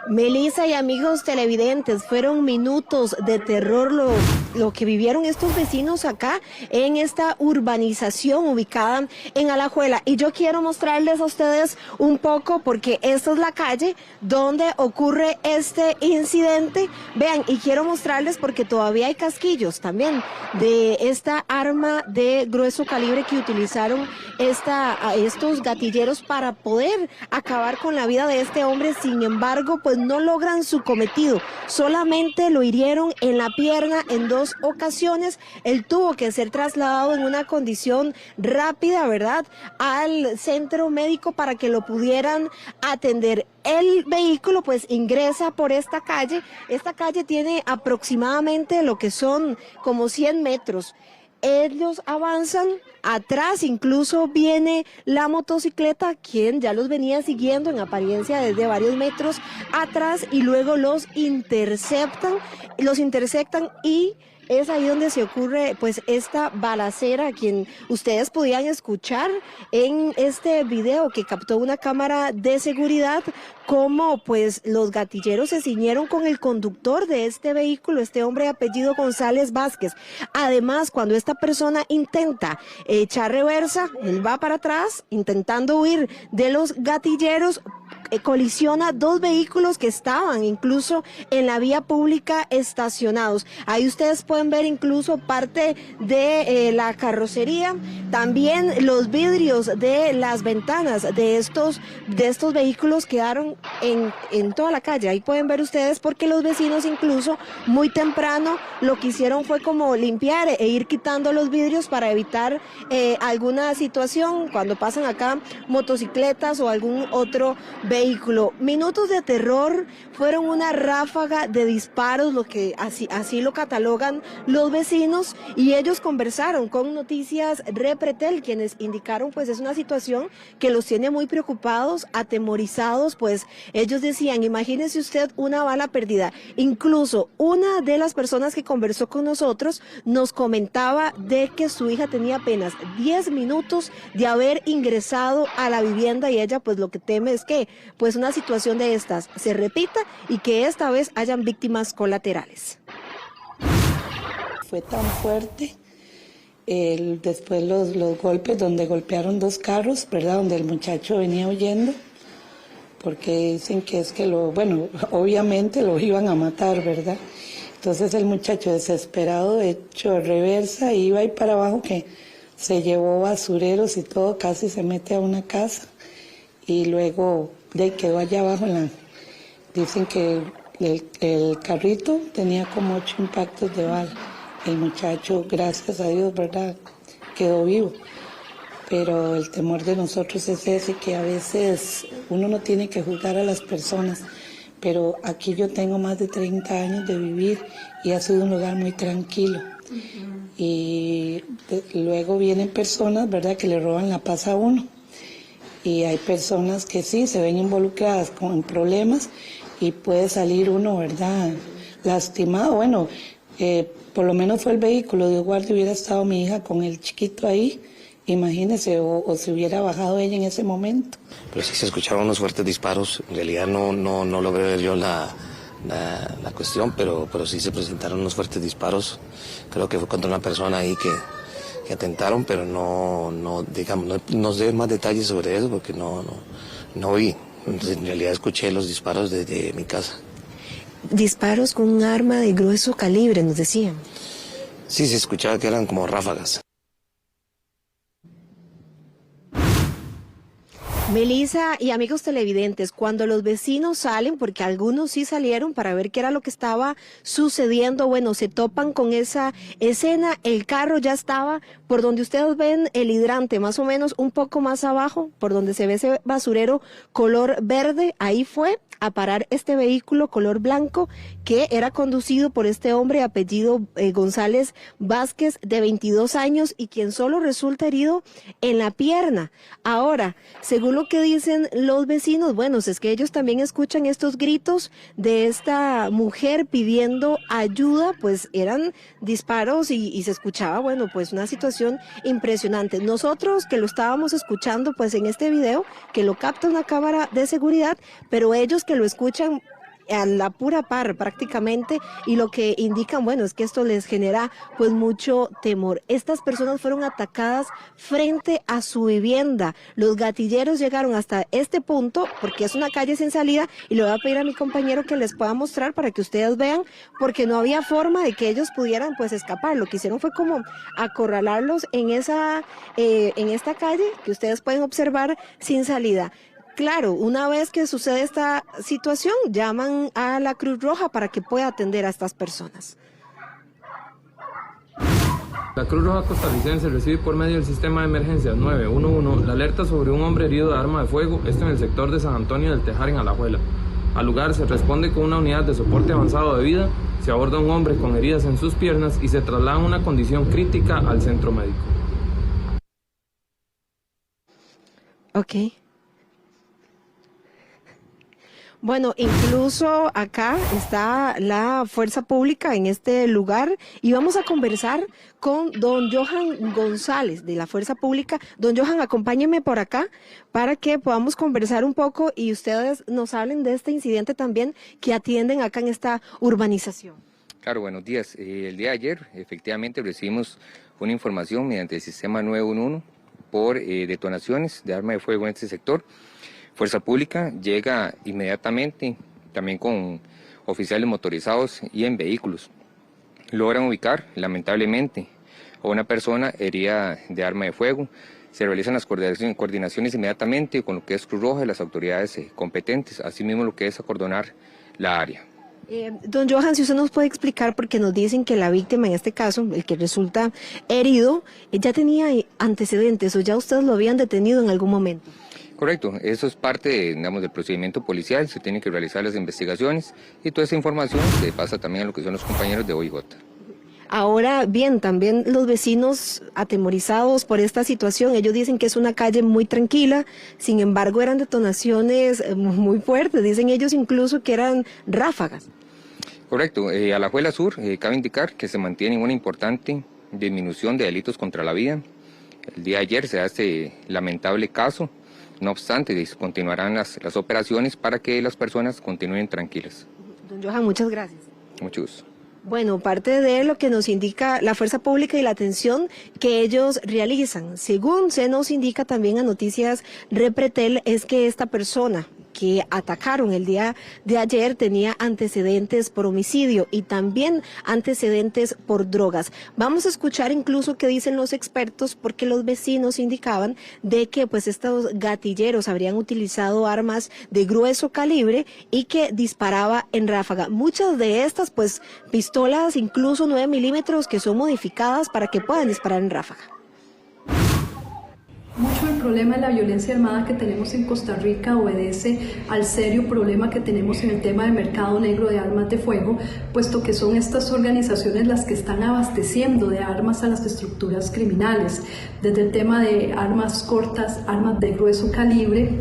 Melissa y amigos televidentes, fueron minutos de terror lo que vivieron estos vecinos acá en esta urbanización ubicada en Alajuela. Y yo quiero mostrarles a ustedes un poco, porque esta es la calle donde ocurre este incidente. Vean, y quiero mostrarles porque todavía hay casquillos también de esta arma de grueso calibre que utilizaron estos gatilleros para poder acabar con la vida de este hombre. Sin embargo, pues no logran su cometido, solamente lo hirieron en la pierna en 2 ocasiones. Él tuvo que ser trasladado en una condición rápida, ¿verdad?, al centro médico para que lo pudieran atender. El vehículo pues ingresa por esta calle tiene aproximadamente lo que son como 100 metros. Ellos avanzan, atrás incluso viene la motocicleta, quien ya los venía siguiendo en apariencia desde varios metros atrás, y luego los interceptan y es ahí donde se ocurre pues esta balacera, quien ustedes podían escuchar en este video que captó una cámara de seguridad, cómo pues los gatilleros se ciñeron con el conductor de este vehículo, este hombre de apellido González Vázquez. Además, cuando esta persona intenta echar reversa, él va para atrás intentando huir de los gatilleros, colisiona 2 vehículos que estaban incluso en la vía pública estacionados. Ahí ustedes pueden ver incluso parte de la carrocería, también los vidrios de las ventanas de estos vehículos quedaron en toda la calle. Ahí pueden ver ustedes, porque los vecinos incluso muy temprano lo que hicieron fue como limpiar e ir quitando los vidrios para evitar alguna situación cuando pasan acá motocicletas o algún otro vehículo. vehículo. Minutos de terror, fueron una ráfaga de disparos, lo que así lo catalogan los vecinos, y ellos conversaron con Noticias Repretel, quienes indicaron pues es una situación que los tiene muy preocupados, atemorizados, pues ellos decían, imagínese usted una bala perdida. Incluso una de las personas que conversó con nosotros nos comentaba de que su hija tenía apenas 10 minutos de haber ingresado a la vivienda, y ella pues lo que teme es que pues una situación de estas se repita y que esta vez hayan víctimas colaterales. Fue tan fuerte, después los golpes donde golpearon 2 carros, ¿verdad? Donde el muchacho venía huyendo, porque dicen que es que obviamente lo iban a matar, ¿verdad? Entonces el muchacho desesperado, hecho reversa, iba ahí para abajo, que se llevó basureros y todo, casi se mete a una casa, y luego quedó allá abajo. Dicen que el carrito tenía como 8 impactos de bala. El muchacho, gracias a Dios, ¿verdad?, quedó vivo. Pero el temor de nosotros es ese, que a veces uno no tiene que juzgar a las personas, pero aquí yo tengo más de 30 años de vivir y ha sido un lugar muy tranquilo. Y luego vienen personas, ¿verdad?, que le roban la paz a uno. Y hay personas que sí se ven involucradas con problemas y puede salir uno, ¿verdad?, lastimado. Bueno, por lo menos fue el vehículo. Dios guarde, hubiera estado mi hija con el chiquito ahí, imagínese, o se hubiera bajado ella en ese momento. Pero sí se escucharon unos fuertes disparos. En realidad no logré ver yo la cuestión, pero sí se presentaron unos fuertes disparos. Creo que fue contra una persona ahí que atentaron, pero no sé más detalles sobre eso porque no vi. Entonces, en realidad escuché los disparos desde mi casa. Disparos con un arma de grueso calibre, nos decían. Sí, se escuchaba que eran como ráfagas. Melissa y amigos televidentes, cuando los vecinos salen, porque algunos sí salieron para ver qué era lo que estaba sucediendo, bueno, se topan con esa escena. El carro ya estaba por donde ustedes ven el hidrante, más o menos un poco más abajo, por donde se ve ese basurero color verde. Ahí fue a parar este vehículo color blanco que era conducido por este hombre apellido González Vázquez, de 22 años, y quien solo resulta herido en la pierna. Ahora, según lo que dicen los vecinos, bueno, es que ellos también escuchan estos gritos de esta mujer pidiendo ayuda, pues eran disparos y se escuchaba, bueno, pues una situación impresionante. Nosotros que lo estábamos escuchando pues en este video, que lo capta una cámara de seguridad, pero ellos que lo escuchan a la pura par prácticamente, y lo que indican, bueno, es que esto les genera pues mucho temor. Estas personas fueron atacadas frente a su vivienda. Los gatilleros llegaron hasta este punto porque es una calle sin salida, y le voy a pedir a mi compañero que les pueda mostrar para que ustedes vean, porque no había forma de que ellos pudieran pues escapar. Lo que hicieron fue como acorralarlos en esta calle que ustedes pueden observar sin salida. Claro, una vez que sucede esta situación, llaman a la Cruz Roja para que pueda atender a estas personas. La Cruz Roja costarricense recibe por medio del sistema de emergencias 911 la alerta sobre un hombre herido de arma de fuego, esto en el sector de San Antonio del Tejar, en Alajuela. Al lugar se responde con una unidad de soporte avanzado de vida, se aborda a un hombre con heridas en sus piernas y se traslada en una condición crítica al centro médico. Ok. Bueno, incluso acá está la fuerza pública en este lugar y vamos a conversar con don Johan González de la fuerza pública. Don Johan, acompáñeme por acá para que podamos conversar un poco y ustedes nos hablen de este incidente también que atienden acá en esta urbanización. Claro, buenos días. El día de ayer efectivamente recibimos una información mediante el sistema 911 por detonaciones de arma de fuego en este sector. Fuerza Pública llega inmediatamente, también con oficiales motorizados y en vehículos. Logran ubicar, lamentablemente, a una persona herida de arma de fuego. Se realizan las coordinaciones inmediatamente con lo que es Cruz Roja y las autoridades competentes, asimismo lo que es acordonar la área. Don Johan, si usted nos puede explicar, porque nos dicen que la víctima, en este caso, el que resulta herido, ya tenía antecedentes o ya ustedes lo habían detenido en algún momento. Correcto, eso es parte, digamos, del procedimiento policial, se tienen que realizar las investigaciones y toda esa información se pasa también a lo que son los compañeros de OIJ. Ahora bien, también los vecinos atemorizados por esta situación, ellos dicen que es una calle muy tranquila, sin embargo eran detonaciones muy fuertes, dicen ellos incluso que eran ráfagas. Correcto, Alajuela Sur cabe indicar que se mantiene una importante disminución de delitos contra la vida. El día de ayer se da este lamentable caso. No obstante, continuarán las operaciones para que las personas continúen tranquilas. Don Johan, muchas gracias. Mucho gusto. Bueno, parte de lo que nos indica la fuerza pública y la atención que ellos realizan, según se nos indica también a Noticias Repretel, es que esta persona que atacaron el día de ayer tenía antecedentes por homicidio y también antecedentes por drogas. Vamos a escuchar incluso qué dicen los expertos, porque los vecinos indicaban de que pues estos gatilleros habrían utilizado armas de grueso calibre y que disparaba en ráfaga. Muchas de estas pues pistolas incluso 9 milímetros que son modificadas para que puedan disparar en ráfaga. Mucho del problema de la violencia armada que tenemos en Costa Rica obedece al serio problema que tenemos en el tema del mercado negro de armas de fuego, puesto que son estas organizaciones las que están abasteciendo de armas a las estructuras criminales, desde el tema de armas cortas, armas de grueso calibre,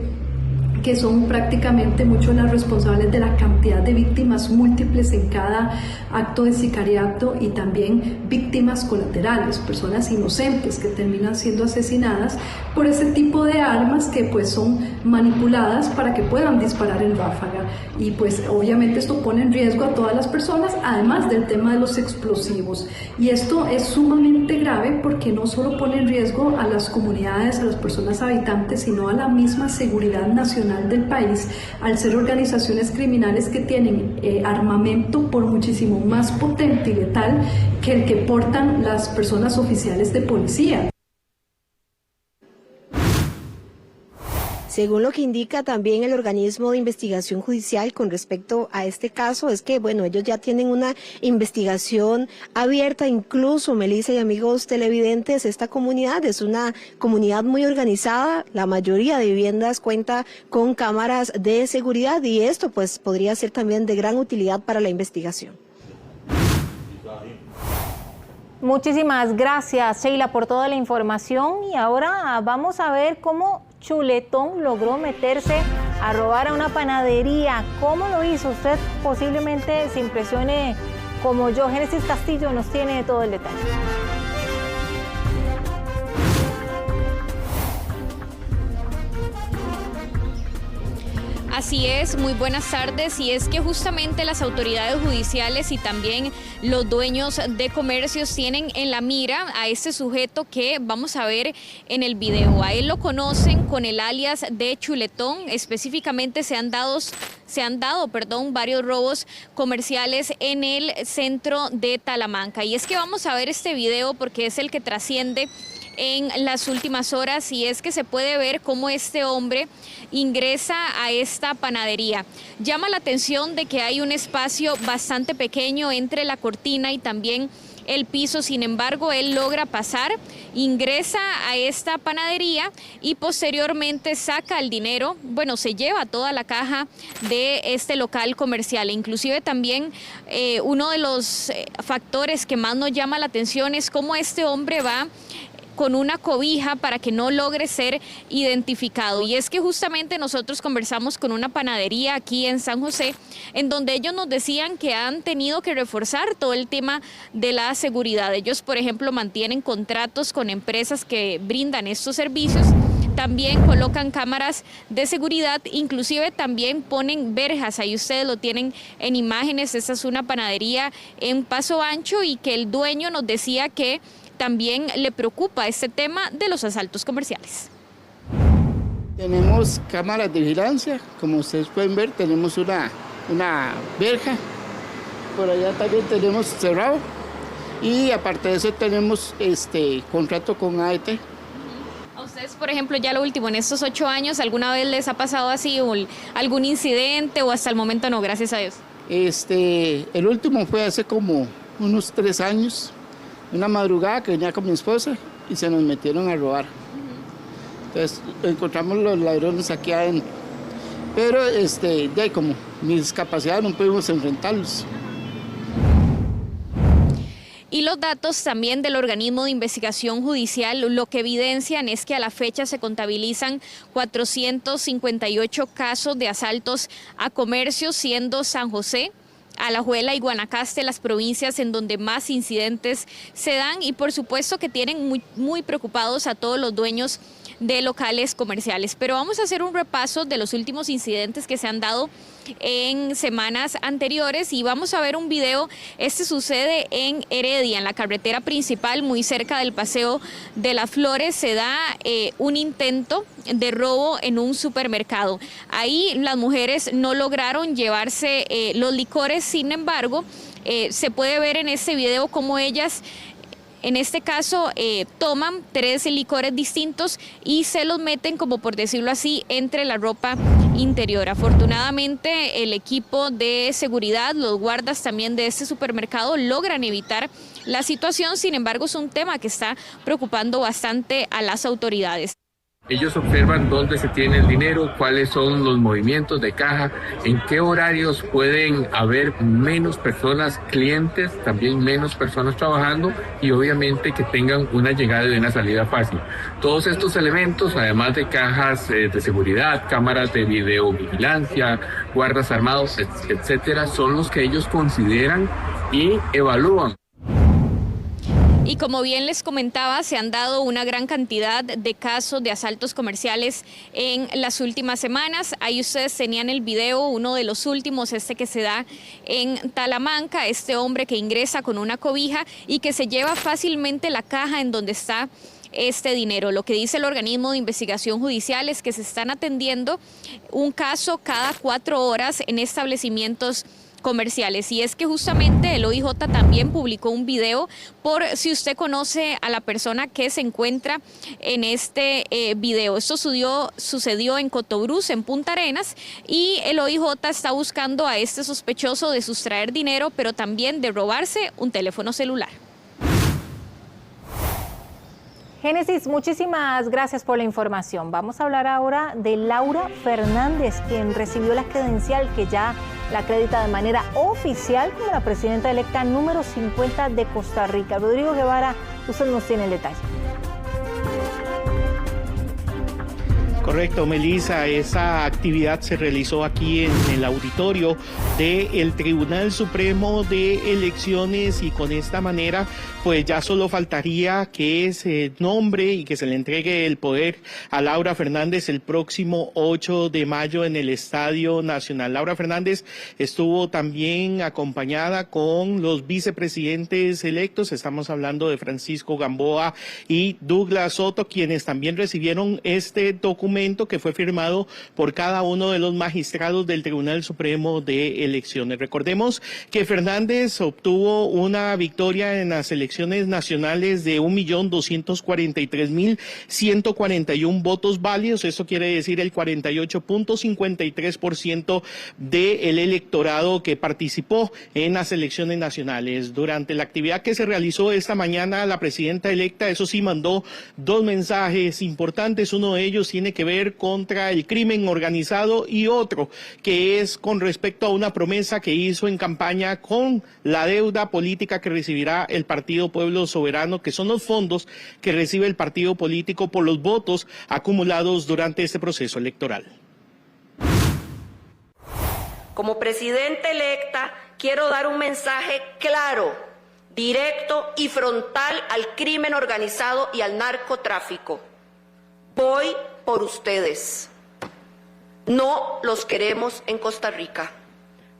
que son prácticamente muchos las responsables de la cantidad de víctimas múltiples en cada acto de sicariato, y también víctimas colaterales, personas inocentes que terminan siendo asesinadas por ese tipo de armas que pues son manipuladas para que puedan disparar en ráfaga, y pues obviamente esto pone en riesgo a todas las personas, además del tema de los explosivos, y esto es sumamente grave porque no solo pone en riesgo a las comunidades, a las personas habitantes, sino a la misma seguridad nacional del país, al ser organizaciones criminales que tienen armamento por muchísimo más potente y letal que el que portan las personas oficiales de policía. Según lo que indica también el organismo de investigación judicial con respecto a este caso, es que, bueno, ellos ya tienen una investigación abierta, incluso, Melissa y amigos televidentes, esta comunidad es una comunidad muy organizada, la mayoría de viviendas cuenta con cámaras de seguridad y esto pues podría ser también de gran utilidad para la investigación. Muchísimas gracias, Sheila, por toda la información, y ahora vamos a ver cómo Chuletón logró meterse a robar a una panadería. ¿Cómo lo hizo? Usted posiblemente se impresione como yo. Génesis Castillo nos tiene todo el detalle. Así es, muy buenas tardes, y es que justamente las autoridades judiciales y también los dueños de comercios tienen en la mira a este sujeto que vamos a ver en el video. A él lo conocen con el alias de Chuletón, específicamente se han dado varios robos comerciales en el centro de Talamanca. Y es que vamos a ver este video porque es el que trasciende en las últimas horas, y es que se puede ver cómo este hombre ingresa a esta panadería. Llama la atención de que hay un espacio bastante pequeño entre la cortina y también el piso. Sin embargo, él logra pasar, ingresa a esta panadería y posteriormente saca el dinero, bueno, se lleva toda la caja de este local comercial. Inclusive también uno de los factores que más nos llama la atención es cómo este hombre va con una cobija para que no logre ser identificado. Y es que justamente nosotros conversamos con una panadería aquí en San José, en donde ellos nos decían que han tenido que reforzar todo el tema de la seguridad. Ellos, por ejemplo, mantienen contratos con empresas que brindan estos servicios. También colocan cámaras de seguridad, inclusive también ponen verjas, ahí ustedes lo tienen en imágenes. Esta es una panadería en Paso Ancho, y que el dueño nos decía que también le preocupa este tema de los asaltos comerciales. Tenemos cámaras de vigilancia, como ustedes pueden ver, tenemos una verja, por allá también tenemos cerrado, y aparte de eso tenemos contrato con AET. A ustedes, por ejemplo, ya lo último, en estos 8 años, ¿alguna vez les ha pasado así algún incidente, o hasta el momento no, gracias a Dios? El último fue hace como unos 3 años, una madrugada que venía con mi esposa y se nos metieron a robar. Entonces encontramos los ladrones aquí adentro. Pero ya como mis capacidades no pudimos enfrentarlos. Y los datos también del organismo de investigación judicial lo que evidencian es que a la fecha se contabilizan 458 casos de asaltos a comercios, siendo San José, Alajuela y Guanacaste las provincias en donde más incidentes se dan, y por supuesto que tienen muy preocupados a todos los dueños de locales comerciales. Pero vamos a hacer un repaso de los últimos incidentes que se han dado en semanas anteriores y vamos a ver un video. Este sucede en Heredia, en la carretera principal, muy cerca del Paseo de las Flores. Se da un intento de robo en un supermercado. Ahí las mujeres no lograron llevarse los licores, sin embargo, se puede ver en este video cómo ellas, en este caso, toman 3 licores distintos y se los meten, como por decirlo así, entre la ropa interior. Afortunadamente, el equipo de seguridad, los guardas también de este supermercado, logran evitar la situación. Sin embargo, es un tema que está preocupando bastante a las autoridades. Ellos observan dónde se tiene el dinero, cuáles son los movimientos de caja, en qué horarios pueden haber menos personas, clientes, también menos personas trabajando y obviamente que tengan una llegada y una salida fácil. Todos estos elementos, además de cajas de seguridad, cámaras de videovigilancia, guardas armados, etcétera, son los que ellos consideran y evalúan. Y como bien les comentaba, se han dado una gran cantidad de casos de asaltos comerciales en las últimas semanas. Ahí ustedes tenían el video, uno de los últimos, que se da en Talamanca, este hombre que ingresa con una cobija y que se lleva fácilmente la caja en donde está este dinero. Lo que dice el organismo de investigación judicial es que se están atendiendo un caso cada 4 horas en establecimientos comerciales. Y es que justamente el OIJ también publicó un video, por si usted conoce a la persona que se encuentra en este video. Esto sucedió en Cotobruz, en Punta Arenas, y el OIJ está buscando a este sospechoso de sustraer dinero, pero también de robarse un teléfono celular. Génesis, muchísimas gracias por la información. Vamos a hablar ahora de Laura Fernández, quien recibió la credencial que ya la acredita de manera oficial como la presidenta electa número 50 de Costa Rica. Rodrigo Guevara, usted nos tiene el detalle. Correcto, Melissa, esa actividad se realizó aquí en el auditorio del Tribunal Supremo de Elecciones y con esta manera pues ya solo faltaría que se nombre y que se le entregue el poder a Laura Fernández el próximo 8 de mayo en el Estadio Nacional. Laura Fernández estuvo también acompañada con los vicepresidentes electos, estamos hablando de Francisco Gamboa y Douglas Soto, quienes también recibieron este documento que fue firmado por cada uno de los magistrados del Tribunal Supremo de Elecciones. Recordemos que Fernández obtuvo una victoria en las elecciones nacionales de 1.243.141 votos válidos. Eso quiere decir el 48.53% del electorado que participó en las elecciones nacionales. Durante la actividad que se realizó esta mañana, la presidenta electa, eso sí, mandó 2 mensajes importantes. Uno de ellos tiene que ver contra el crimen organizado y otro que es con respecto a una promesa que hizo en campaña con la deuda política que recibirá el Partido Pueblo Soberano, que son los fondos que recibe el partido político por los votos acumulados durante este proceso electoral. Como presidenta electa, quiero dar un mensaje claro, directo y frontal al crimen organizado y al narcotráfico. Voy por ustedes. No los queremos en Costa Rica.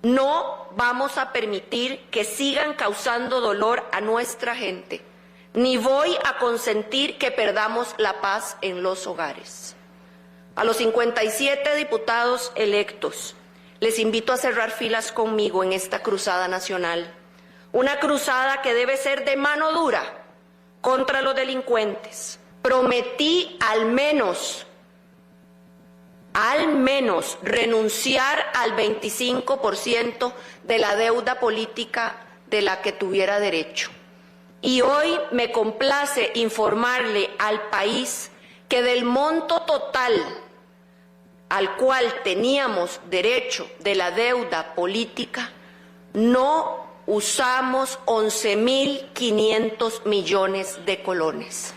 No vamos a permitir que sigan causando dolor a nuestra gente, ni voy a consentir que perdamos la paz en los hogares. A los 57 diputados electos, les invito a cerrar filas conmigo en esta cruzada nacional, una cruzada que debe ser de mano dura contra los delincuentes. Prometí al menos renunciar al 25% de la deuda política de la que tuviera derecho. Y hoy me complace informarle al país que del monto total al cual teníamos derecho de la deuda política, no usamos 11.500 millones de colones.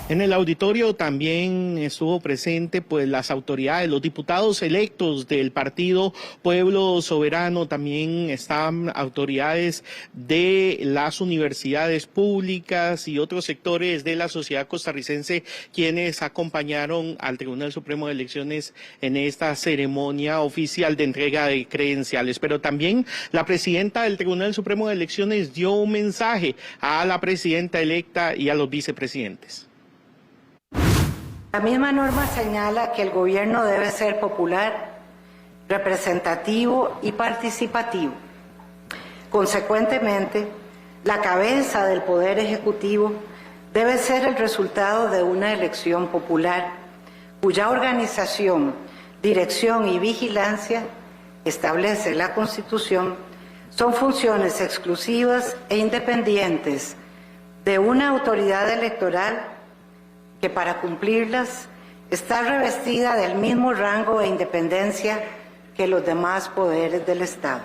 En el auditorio también estuvo presente pues las autoridades, los diputados electos del partido Pueblo Soberano, también estaban autoridades de las universidades públicas y otros sectores de la sociedad costarricense quienes acompañaron al Tribunal Supremo de Elecciones en esta ceremonia oficial de entrega de credenciales. Pero también la presidenta del Tribunal Supremo de Elecciones dio un mensaje a la presidenta electa y a los vicepresidentes. La misma norma señala que el gobierno debe ser popular, representativo y participativo. Consecuentemente, la cabeza del Poder Ejecutivo debe ser el resultado de una elección popular, cuya organización, dirección y vigilancia, establece la Constitución, son funciones exclusivas e independientes de una autoridad electoral que para cumplirlas está revestida del mismo rango e independencia que los demás poderes del Estado.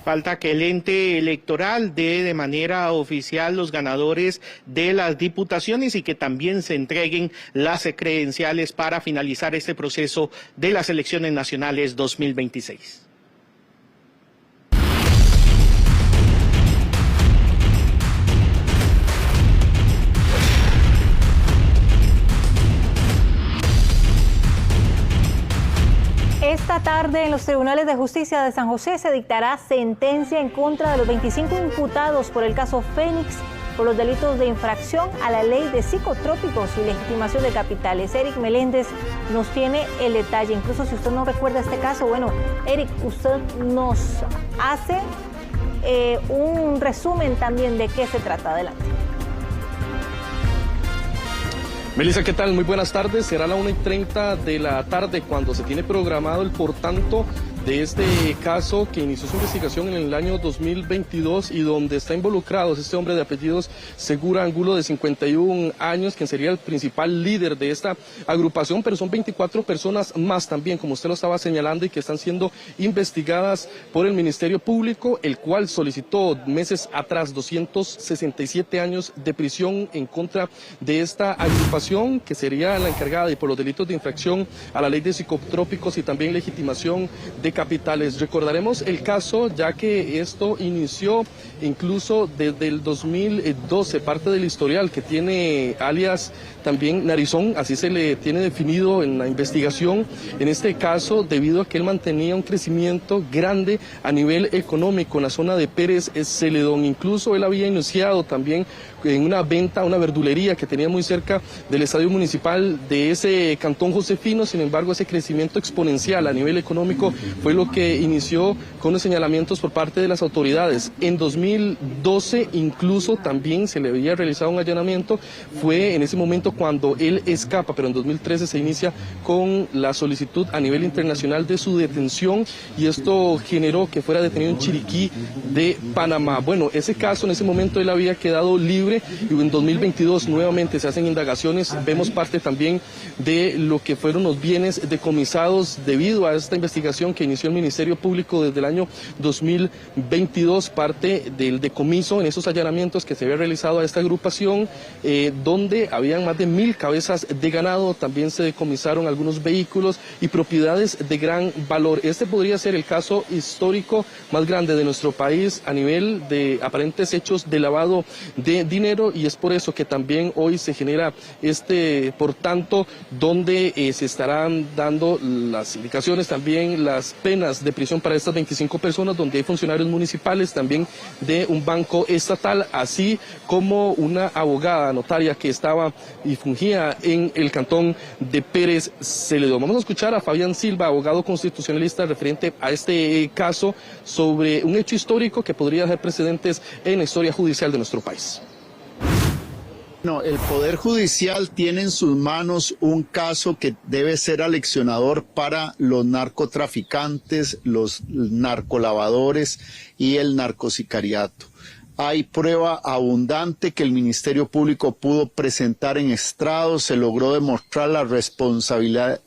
Falta que el ente electoral dé de manera oficial los ganadores de las diputaciones y que también se entreguen las credenciales para finalizar este proceso de las elecciones nacionales 2026. Esta tarde en los tribunales de justicia de San José se dictará sentencia en contra de los 25 imputados por el caso Fénix por los delitos de infracción a la ley de psicotrópicos y legitimación de capitales. Eric Meléndez nos tiene el detalle. Incluso si usted no recuerda este caso, bueno, Eric, usted nos hace un resumen también de qué se trata. Adelante. Melissa, ¿qué tal? Muy buenas tardes. Será la 1:30 de la tarde cuando se tiene programado el por tanto de este caso que inició su investigación en el año 2022 y donde está involucrado este hombre de apellidos Segura Angulo de 51 años, quien sería el principal líder de esta agrupación, pero son 24 personas más también, como usted lo estaba señalando, y que están siendo investigadas por el Ministerio Público, el cual solicitó meses atrás 267 años de prisión en contra de esta agrupación, que sería la encargada y por los delitos de infracción a la ley de psicotrópicos y también legitimación de capitales. Recordaremos el caso ya que esto inició incluso desde el 2012, parte del historial que tiene alias también Narizón, así se le tiene definido en la investigación, en este caso debido a que él mantenía un crecimiento grande a nivel económico en la zona de Pérez Celedón. Incluso él había iniciado también en una venta, una verdulería que tenía muy cerca del estadio municipal de ese cantón josefino. Sin embargo, ese crecimiento exponencial a nivel económico fue lo que inició con los señalamientos por parte de las autoridades. En 2012 incluso también se le había realizado un allanamiento, fue en ese momento cuando él escapa, pero en 2013 se inicia con la solicitud a nivel internacional de su detención y esto generó que fuera detenido en Chiriquí de Panamá. Bueno, ese caso en ese momento él había quedado libre y en 2022 nuevamente se hacen indagaciones, vemos parte también de lo que fueron los bienes decomisados debido a esta investigación que inició el Ministerio Público desde el año 2022, parte del decomiso en esos allanamientos que se había realizado a esta agrupación, donde habían más de 1,000 cabezas de ganado, también se decomisaron algunos vehículos y propiedades de gran valor. Este podría ser el caso histórico más grande de nuestro país a nivel de aparentes hechos de lavado de dinero y es por eso que también hoy se genera por tanto, donde se estarán dando las indicaciones, también las penas de prisión para estas 25 personas, donde hay funcionarios municipales, también de un banco estatal, así como una abogada notaria que estaba y fungía en el cantón de Pérez Celedón. Vamos a escuchar a Fabián Silva, abogado constitucionalista referente a este caso, sobre un hecho histórico que podría dejar precedentes en la historia judicial de nuestro país. No, el Poder Judicial tiene en sus manos un caso que debe ser aleccionador para los narcotraficantes, los narcolavadores y el narcosicariato. Hay prueba abundante que el Ministerio Público pudo presentar en estrado, se logró demostrar la responsabilidad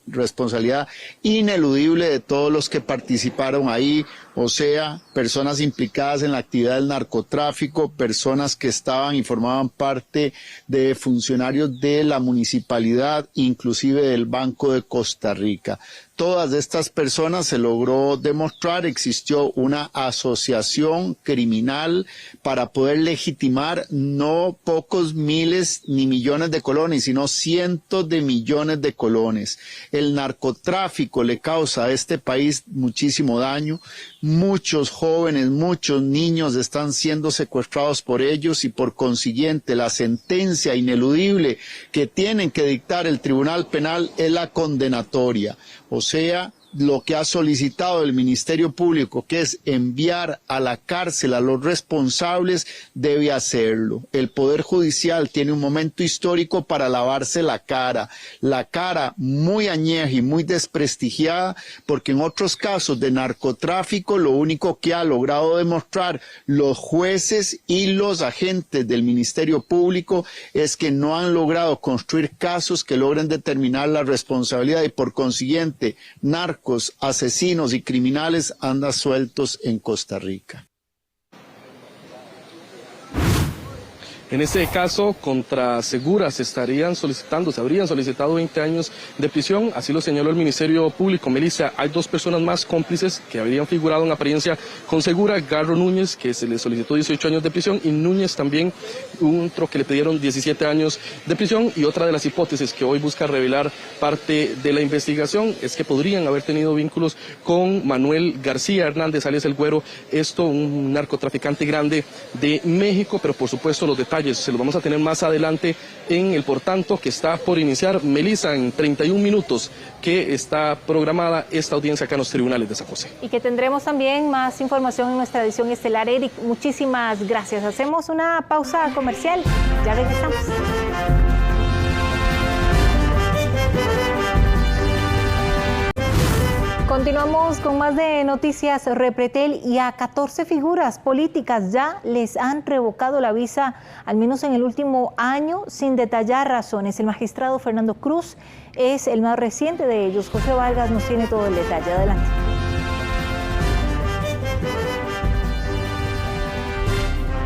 ineludible de todos los que participaron ahí, o sea, personas implicadas en la actividad del narcotráfico, personas que estaban y formaban parte de funcionarios de la municipalidad, inclusive del Banco de Costa Rica. Todas estas personas se logró demostrar, existió una asociación criminal para poder legitimar no pocos miles ni millones de colones, sino cientos de millones de colones. El narcotráfico le causa a este país muchísimo daño. Muchos jóvenes, muchos niños están siendo secuestrados por ellos y por consiguiente la sentencia ineludible que tienen que dictar el Tribunal Penal es la condenatoria. O sea, lo que ha solicitado el Ministerio Público, que es enviar a la cárcel a los responsables, debe hacerlo. El Poder Judicial tiene un momento histórico para lavarse la cara muy añeja y muy desprestigiada, porque en otros casos de narcotráfico lo único que ha logrado demostrar los jueces y los agentes del Ministerio Público es que no han logrado construir casos que logren determinar la responsabilidad y por consiguiente asesinos y criminales andan sueltos en Costa Rica. En este caso, contra Segura se habrían solicitado 20 años de prisión, así lo señaló el Ministerio Público. Melissa, hay 2 personas más cómplices que habrían figurado en apariencia con Segura, Garro Núñez, que se le solicitó 18 años de prisión, y Núñez también, otro que le pidieron 17 años de prisión, y otra de las hipótesis que hoy busca revelar parte de la investigación es que podrían haber tenido vínculos con Manuel García Hernández, alias El Güero, un narcotraficante grande de México, pero por supuesto los detalles se los vamos a tener más adelante en el por tanto que está por iniciar. Melissa, en 31 minutos que está programada esta audiencia acá en los tribunales de San José. Y que tendremos también más información en nuestra edición estelar. Eric, muchísimas gracias. Hacemos una pausa comercial. Ya regresamos. Continuamos con más de noticias Repretel y a 14 figuras políticas ya les han revocado la visa, al menos en el último año, sin detallar razones. El magistrado Fernando Cruz es el más reciente de ellos. José Vargas nos tiene todo el detalle. Adelante.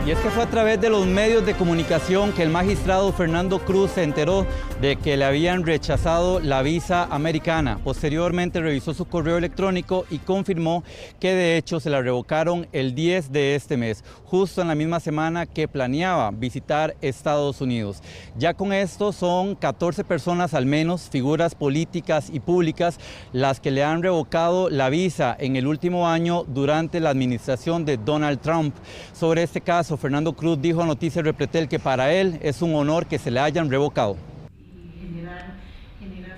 Y es que fue a través de los medios de comunicación que el magistrado Fernando Cruz se enteró de que le habían rechazado la visa americana. Posteriormente revisó su correo electrónico y confirmó que de hecho se la revocaron el 10 de este mes, justo en la misma semana que planeaba visitar Estados Unidos. Ya con esto son 14 personas al menos, figuras políticas y públicas, las que le han revocado la visa en el último año durante la administración de Donald Trump. Sobre este caso, Fernando Cruz dijo a Noticias Repretel que para él es un honor que se le hayan revocado.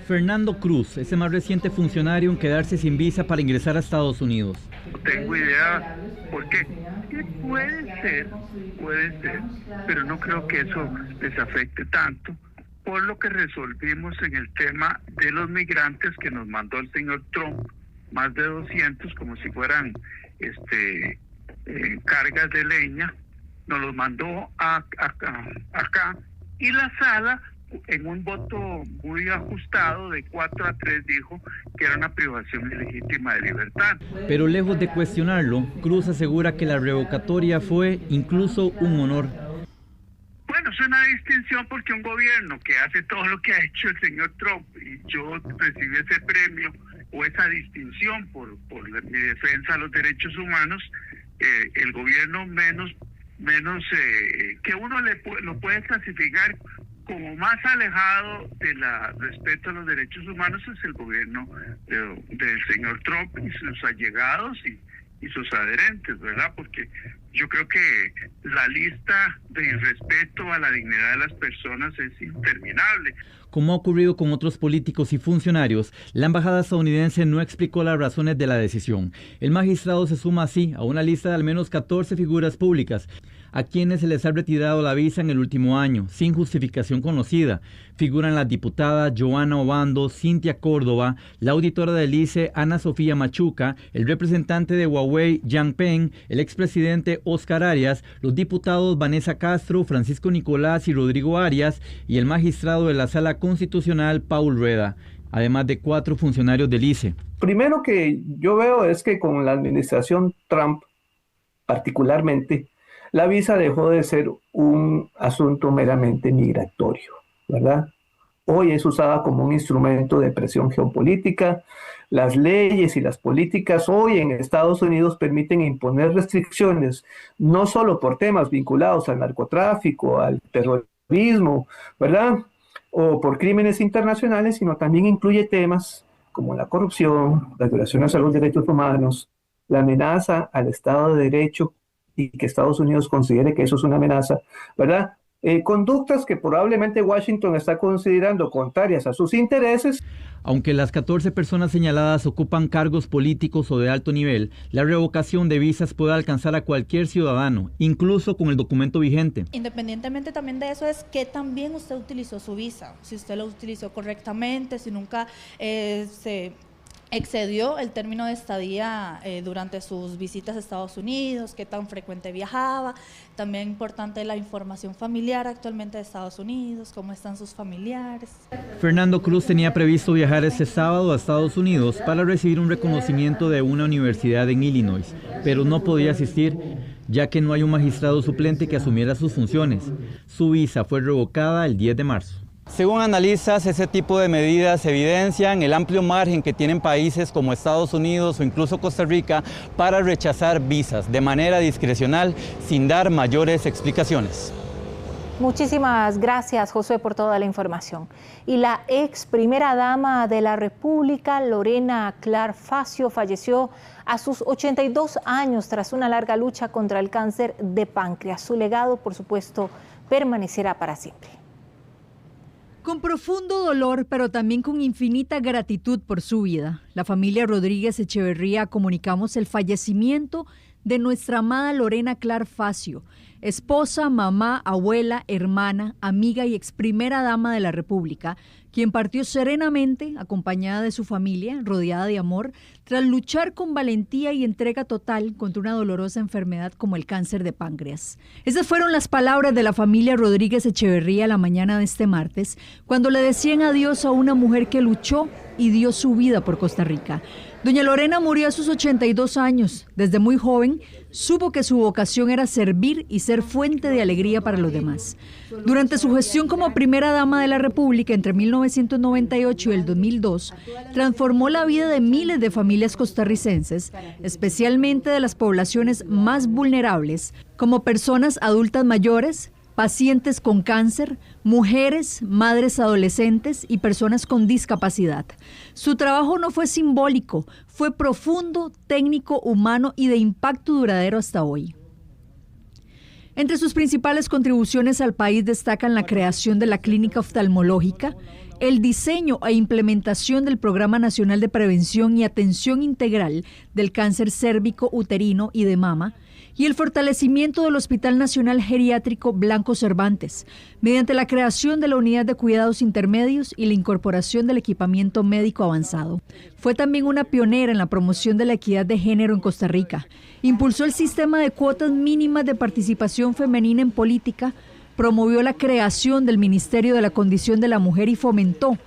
Fernando Cruz es el más reciente funcionario en quedarse sin visa para ingresar a Estados Unidos. No tengo idea por qué. Puede ser, pero no creo que eso les afecte tanto por lo que resolvimos en el tema de los migrantes que nos mandó el señor Trump, más de 200 como si fueran cargas de leña, nos los mandó acá y la sala en un voto muy ajustado de 4-3 dijo que era una privación ilegítima de libertad. Pero lejos de cuestionarlo, Cruz asegura que la revocatoria fue incluso un honor. Bueno, es una distinción porque un gobierno que hace todo lo que ha hecho el señor Trump y yo recibí ese premio o esa distinción por mi defensa de los derechos humanos, el gobierno menos que uno lo puede clasificar como más alejado del respeto a los derechos humanos es el gobierno del señor Trump y sus allegados y sus adherentes, ¿verdad? Porque yo creo que la lista de irrespeto a la dignidad de las personas es interminable. Como ha ocurrido con otros políticos y funcionarios, la embajada estadounidense no explicó las razones de la decisión. El magistrado se suma así a una lista de al menos 14 figuras públicas. a quienes se les ha retirado la visa en el último año, sin justificación conocida. Figuran las diputadas Joana Obando, Cintia Córdoba, la auditora del ICE Ana Sofía Machuca, el representante de Huawei Yang Peng, el expresidente Oscar Arias, los diputados Vanessa Castro, Francisco Nicolás y Rodrigo Arias y el magistrado de la Sala Constitucional Paul Rueda, además de 4 funcionarios del ICE. Primero que yo veo es que con la administración Trump, particularmente, la visa dejó de ser un asunto meramente migratorio, ¿verdad? Hoy es usada como un instrumento de presión geopolítica. Las leyes y las políticas hoy en Estados Unidos permiten imponer restricciones, no solo por temas vinculados al narcotráfico, al terrorismo, ¿verdad?, o por crímenes internacionales, sino también incluye temas como la corrupción, las violaciones a los derechos humanos, la amenaza al Estado de Derecho y que Estados Unidos considere que eso es una amenaza, ¿verdad? Conductas que probablemente Washington está considerando contrarias a sus intereses. Aunque las 14 personas señaladas ocupan cargos políticos o de alto nivel, la revocación de visas puede alcanzar a cualquier ciudadano, incluso con el documento vigente. Independientemente también de eso es que también usted utilizó su visa, si usted lo utilizó correctamente, si nunca se excedió el término de estadía durante sus visitas a Estados Unidos, qué tan frecuente viajaba, también importante la información familiar actualmente de Estados Unidos, cómo están sus familiares. Fernando Cruz tenía previsto viajar este sábado a Estados Unidos para recibir un reconocimiento de una universidad en Illinois, pero no podía asistir ya que no hay un magistrado suplente que asumiera sus funciones. Su visa fue revocada el 10 de marzo. Según analistas, ese tipo de medidas evidencian el amplio margen que tienen países como Estados Unidos o incluso Costa Rica para rechazar visas de manera discrecional sin dar mayores explicaciones. Muchísimas gracias, Josué, por toda la información. Y la ex primera dama de la República, Lorena Clark Facio, falleció a sus 82 años tras una larga lucha contra el cáncer de páncreas. Su legado, por supuesto, permanecerá para siempre. Con profundo dolor, pero también con infinita gratitud por su vida, la familia Rodríguez Echeverría comunicamos el fallecimiento de nuestra amada Lorena Clark Facio, esposa, mamá, abuela, hermana, amiga y ex primera dama de la República, quien partió serenamente, acompañada de su familia, rodeada de amor, tras luchar con valentía y entrega total contra una dolorosa enfermedad como el cáncer de páncreas. Esas fueron las palabras de la familia Rodríguez Echeverría la mañana de este martes, cuando le decían adiós a una mujer que luchó y dio su vida por Costa Rica. Doña Lorena murió a sus 82 años. Desde muy joven, supo que su vocación era servir y ser fuente de alegría para los demás. Durante su gestión como primera dama de la República entre 1998 y el 2002, transformó la vida de miles de familias costarricenses, especialmente de las poblaciones más vulnerables, como personas adultas mayores, pacientes con cáncer, mujeres, madres adolescentes y personas con discapacidad. Su trabajo no fue simbólico, fue profundo, técnico, humano y de impacto duradero hasta hoy. Entre sus principales contribuciones al país destacan la creación de la clínica oftalmológica, el diseño e implementación del Programa Nacional de Prevención y Atención Integral del Cáncer Cérvico, Uterino y de Mama, y el fortalecimiento del Hospital Nacional Geriátrico Blanco Cervantes, mediante la creación de la Unidad de Cuidados Intermedios y la incorporación del equipamiento médico avanzado. Fue también una pionera en la promoción de la equidad de género en Costa Rica. Impulsó el sistema de cuotas mínimas de participación femenina en política, promovió la creación del Ministerio de la Condición de la Mujer y fomentó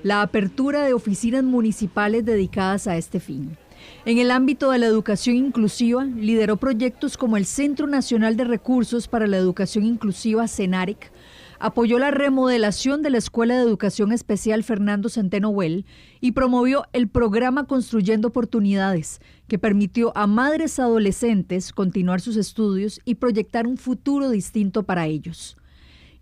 la apertura de oficinas municipales dedicadas a este fin. En el ámbito de la educación inclusiva, lideró proyectos como el Centro Nacional de Recursos para la Educación Inclusiva, CENAREC, apoyó la remodelación de la Escuela de Educación Especial Fernando Centeno Huel y promovió el programa Construyendo Oportunidades, que permitió a madres adolescentes continuar sus estudios y proyectar un futuro distinto para ellos.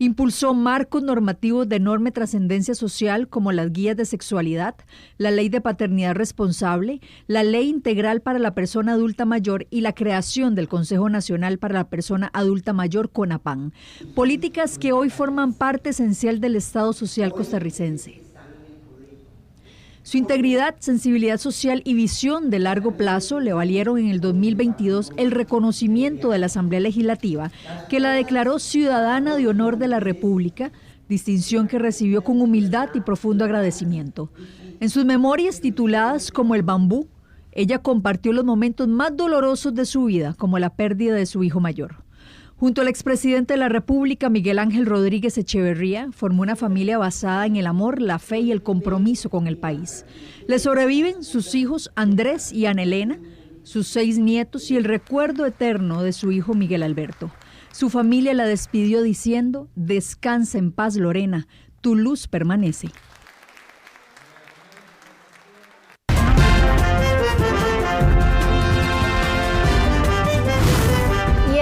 Impulsó marcos normativos de enorme trascendencia social como las guías de sexualidad, la ley de paternidad responsable, la ley integral para la persona adulta mayor y la creación del Consejo Nacional para la Persona Adulta Mayor, CONAPAN, políticas que hoy forman parte esencial del Estado social costarricense. Su integridad, sensibilidad social y visión de largo plazo le valieron en el 2022 el reconocimiento de la Asamblea Legislativa, que la declaró Ciudadana de Honor de la República, distinción que recibió con humildad y profundo agradecimiento. En sus memorias tituladas como El Bambú, ella compartió los momentos más dolorosos de su vida, como la pérdida de su hijo mayor. Junto al expresidente de la República, Miguel Ángel Rodríguez Echeverría, formó una familia basada en el amor, la fe y el compromiso con el país. Le sobreviven sus hijos Andrés y Ana Elena, sus 6 nietos y el recuerdo eterno de su hijo Miguel Alberto. Su familia la despidió diciendo: descansa en paz, Lorena, tu luz permanece.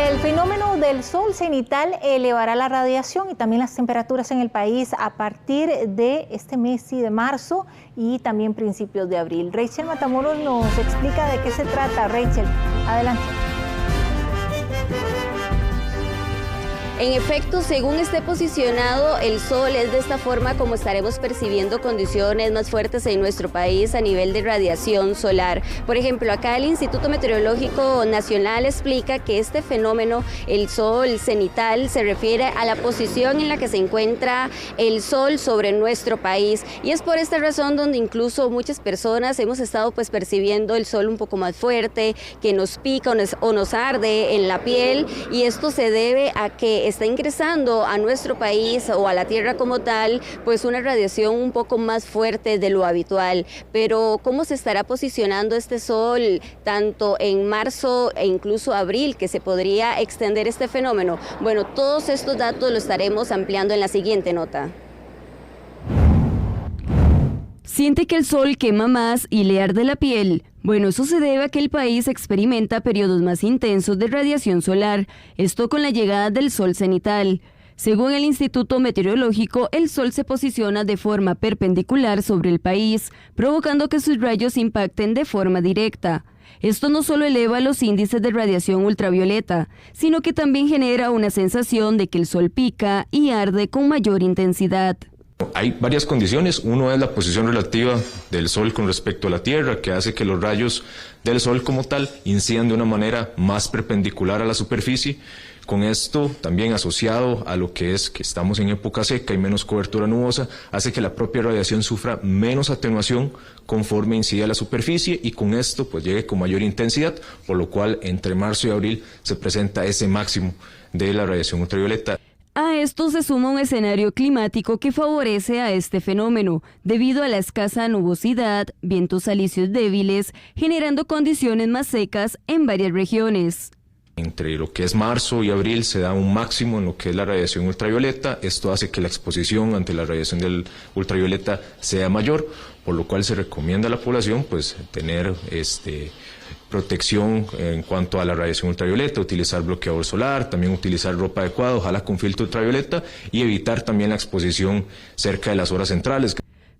El fenómeno del sol cenital elevará la radiación y también las temperaturas en el país a partir de este mes de marzo y también principios de abril. Rachel Matamoros nos explica de qué se trata. Rachel, adelante. En efecto, según esté posicionado el sol, es de esta forma como estaremos percibiendo condiciones más fuertes en nuestro país a nivel de radiación solar. Por ejemplo, acá el Instituto Meteorológico Nacional explica que este fenómeno, el sol cenital, se refiere a la posición en la que se encuentra el sol sobre nuestro país. Y es por esta razón donde incluso muchas personas hemos estado percibiendo el sol un poco más fuerte, que nos pica o nos arde en la piel, y esto se debe a que está ingresando a nuestro país o a la Tierra como tal, pues una radiación un poco más fuerte de lo habitual. Pero ¿cómo se estará posicionando este sol tanto en marzo e incluso abril, que se podría extender este fenómeno? Bueno, todos estos datos los estaremos ampliando en la siguiente nota. ¿Siente que el sol quema más y le arde la piel? Bueno, eso se debe a que el país experimenta periodos más intensos de radiación solar, esto con la llegada del sol cenital. Según el Instituto Meteorológico, el sol se posiciona de forma perpendicular sobre el país, provocando que sus rayos impacten de forma directa. Esto no solo eleva los índices de radiación ultravioleta, sino que también genera una sensación de que el sol pica y arde con mayor intensidad. Hay varias condiciones. Uno es la posición relativa del Sol con respecto a la Tierra, que hace que los rayos del Sol como tal incidan de una manera más perpendicular a la superficie. Con esto, también asociado a lo que es que estamos en época seca y menos cobertura nubosa, hace que la propia radiación sufra menos atenuación conforme incide a la superficie, y con esto pues llegue con mayor intensidad, por lo cual entre marzo y abril se presenta ese máximo de la radiación ultravioleta. A esto se suma un escenario climático que favorece a este fenómeno, debido a la escasa nubosidad, vientos alisios débiles, generando condiciones más secas en varias regiones. Entre lo que es marzo y abril se da un máximo en lo que es la radiación ultravioleta. Esto hace que la exposición ante la radiación del ultravioleta sea mayor, por lo cual se recomienda a la población pues tener protección en cuanto a la radiación ultravioleta, utilizar bloqueador solar, también utilizar ropa adecuada, ojalá con filtro ultravioleta, y evitar también la exposición cerca de las horas centrales.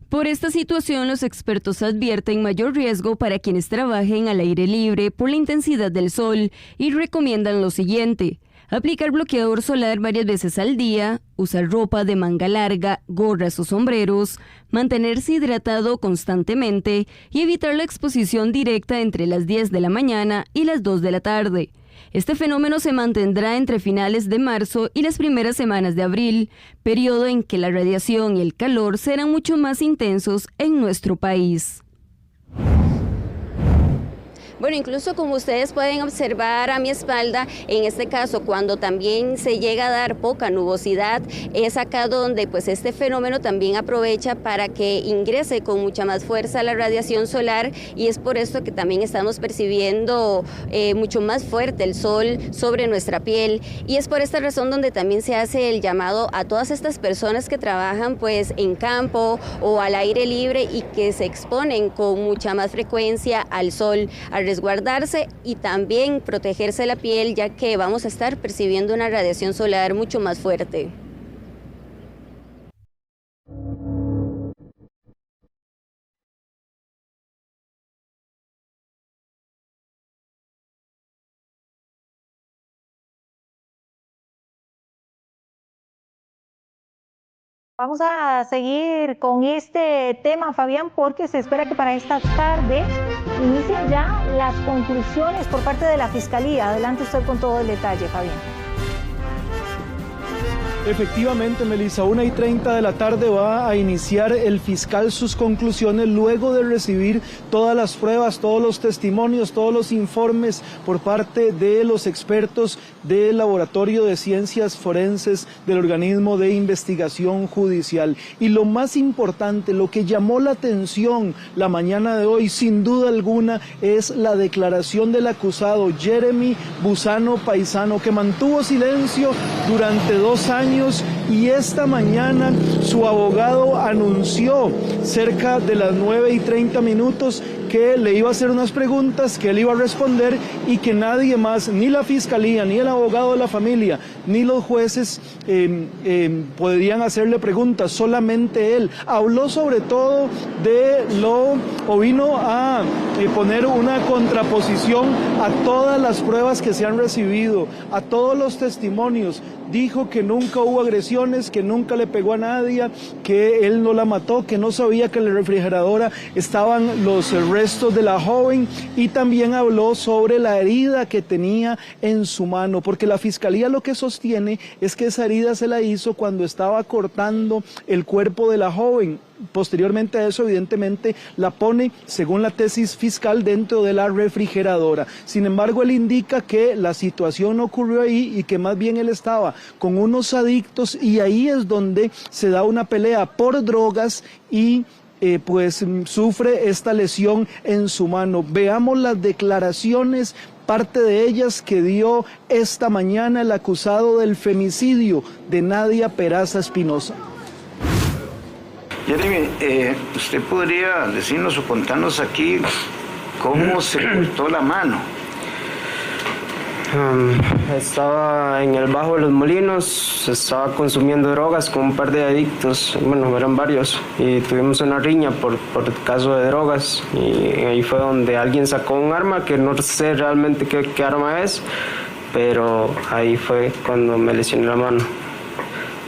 Por esta situación, los expertos advierten mayor riesgo para quienes trabajen al aire libre por la intensidad del sol y recomiendan lo siguiente: aplicar bloqueador solar varias veces al día, usar ropa de manga larga, gorras o sombreros, mantenerse hidratado constantemente y evitar la exposición directa entre las 10 de la mañana y las 2 de la tarde. Este fenómeno se mantendrá entre finales de marzo y las primeras semanas de abril, periodo en que la radiación y el calor serán mucho más intensos en nuestro país. Bueno, incluso como ustedes pueden observar a mi espalda, en este caso cuando también se llega a dar poca nubosidad, es acá donde pues este fenómeno también aprovecha para que ingrese con mucha más fuerza la radiación solar, y es por esto que también estamos percibiendo mucho más fuerte el sol sobre nuestra piel, y es por esta razón donde también se hace el llamado a todas estas personas que trabajan pues en campo o al aire libre y que se exponen con mucha más frecuencia al sol, a resguardarse y también protegerse la piel, ya que vamos a estar percibiendo una radiación solar mucho más fuerte. Vamos a seguir con este tema, Fabián, porque se espera que para esta tarde inicien ya las conclusiones por parte de la Fiscalía. Adelante usted con todo el detalle, Fabián. Efectivamente, Melissa, 1:30 de la tarde va a iniciar el fiscal sus conclusiones luego de recibir todas las pruebas, todos los testimonios, todos los informes por parte de los expertos del Laboratorio de Ciencias Forenses del Organismo de Investigación Judicial. Y lo más importante, lo que llamó la atención la mañana de hoy, sin duda alguna, es la declaración del acusado Jeremy Busano Paisano, que mantuvo silencio durante 2 años, y esta mañana su abogado anunció cerca de las 9:30 que le iba a hacer unas preguntas, que él iba a responder y que nadie más, ni la fiscalía, ni el abogado de la familia, ni los jueces podrían hacerle preguntas, solamente él. Habló sobre todo vino a poner una contraposición a todas las pruebas que se han recibido, a todos los testimonios. Dijo que nunca hubo agresiones, que nunca le pegó a nadie, que él no la mató, que no sabía que en la refrigeradora estaban los restos de la joven, y también habló sobre la herida que tenía en su mano, porque la fiscalía lo que sostiene es que esa herida se la hizo cuando estaba cortando el cuerpo de la joven. Posteriormente a eso, evidentemente, la pone, según la tesis fiscal, dentro de la refrigeradora. Sin embargo, él indica que la situación no ocurrió ahí y que más bien él estaba con unos adictos, y ahí es donde se da una pelea por drogas y pues sufre esta lesión en su mano. Veamos las declaraciones, parte de ellas que dio esta mañana el acusado del femicidio de Nadia Peraza Espinosa. Jeremy, ¿usted podría decirnos o contarnos aquí cómo se cortó la mano? Estaba en el Bajo de los Molinos, estaba consumiendo drogas con un par de adictos, bueno, eran varios, y tuvimos una riña por el caso de drogas, y ahí fue donde alguien sacó un arma, que no sé realmente qué arma es, pero ahí fue cuando me lesioné la mano.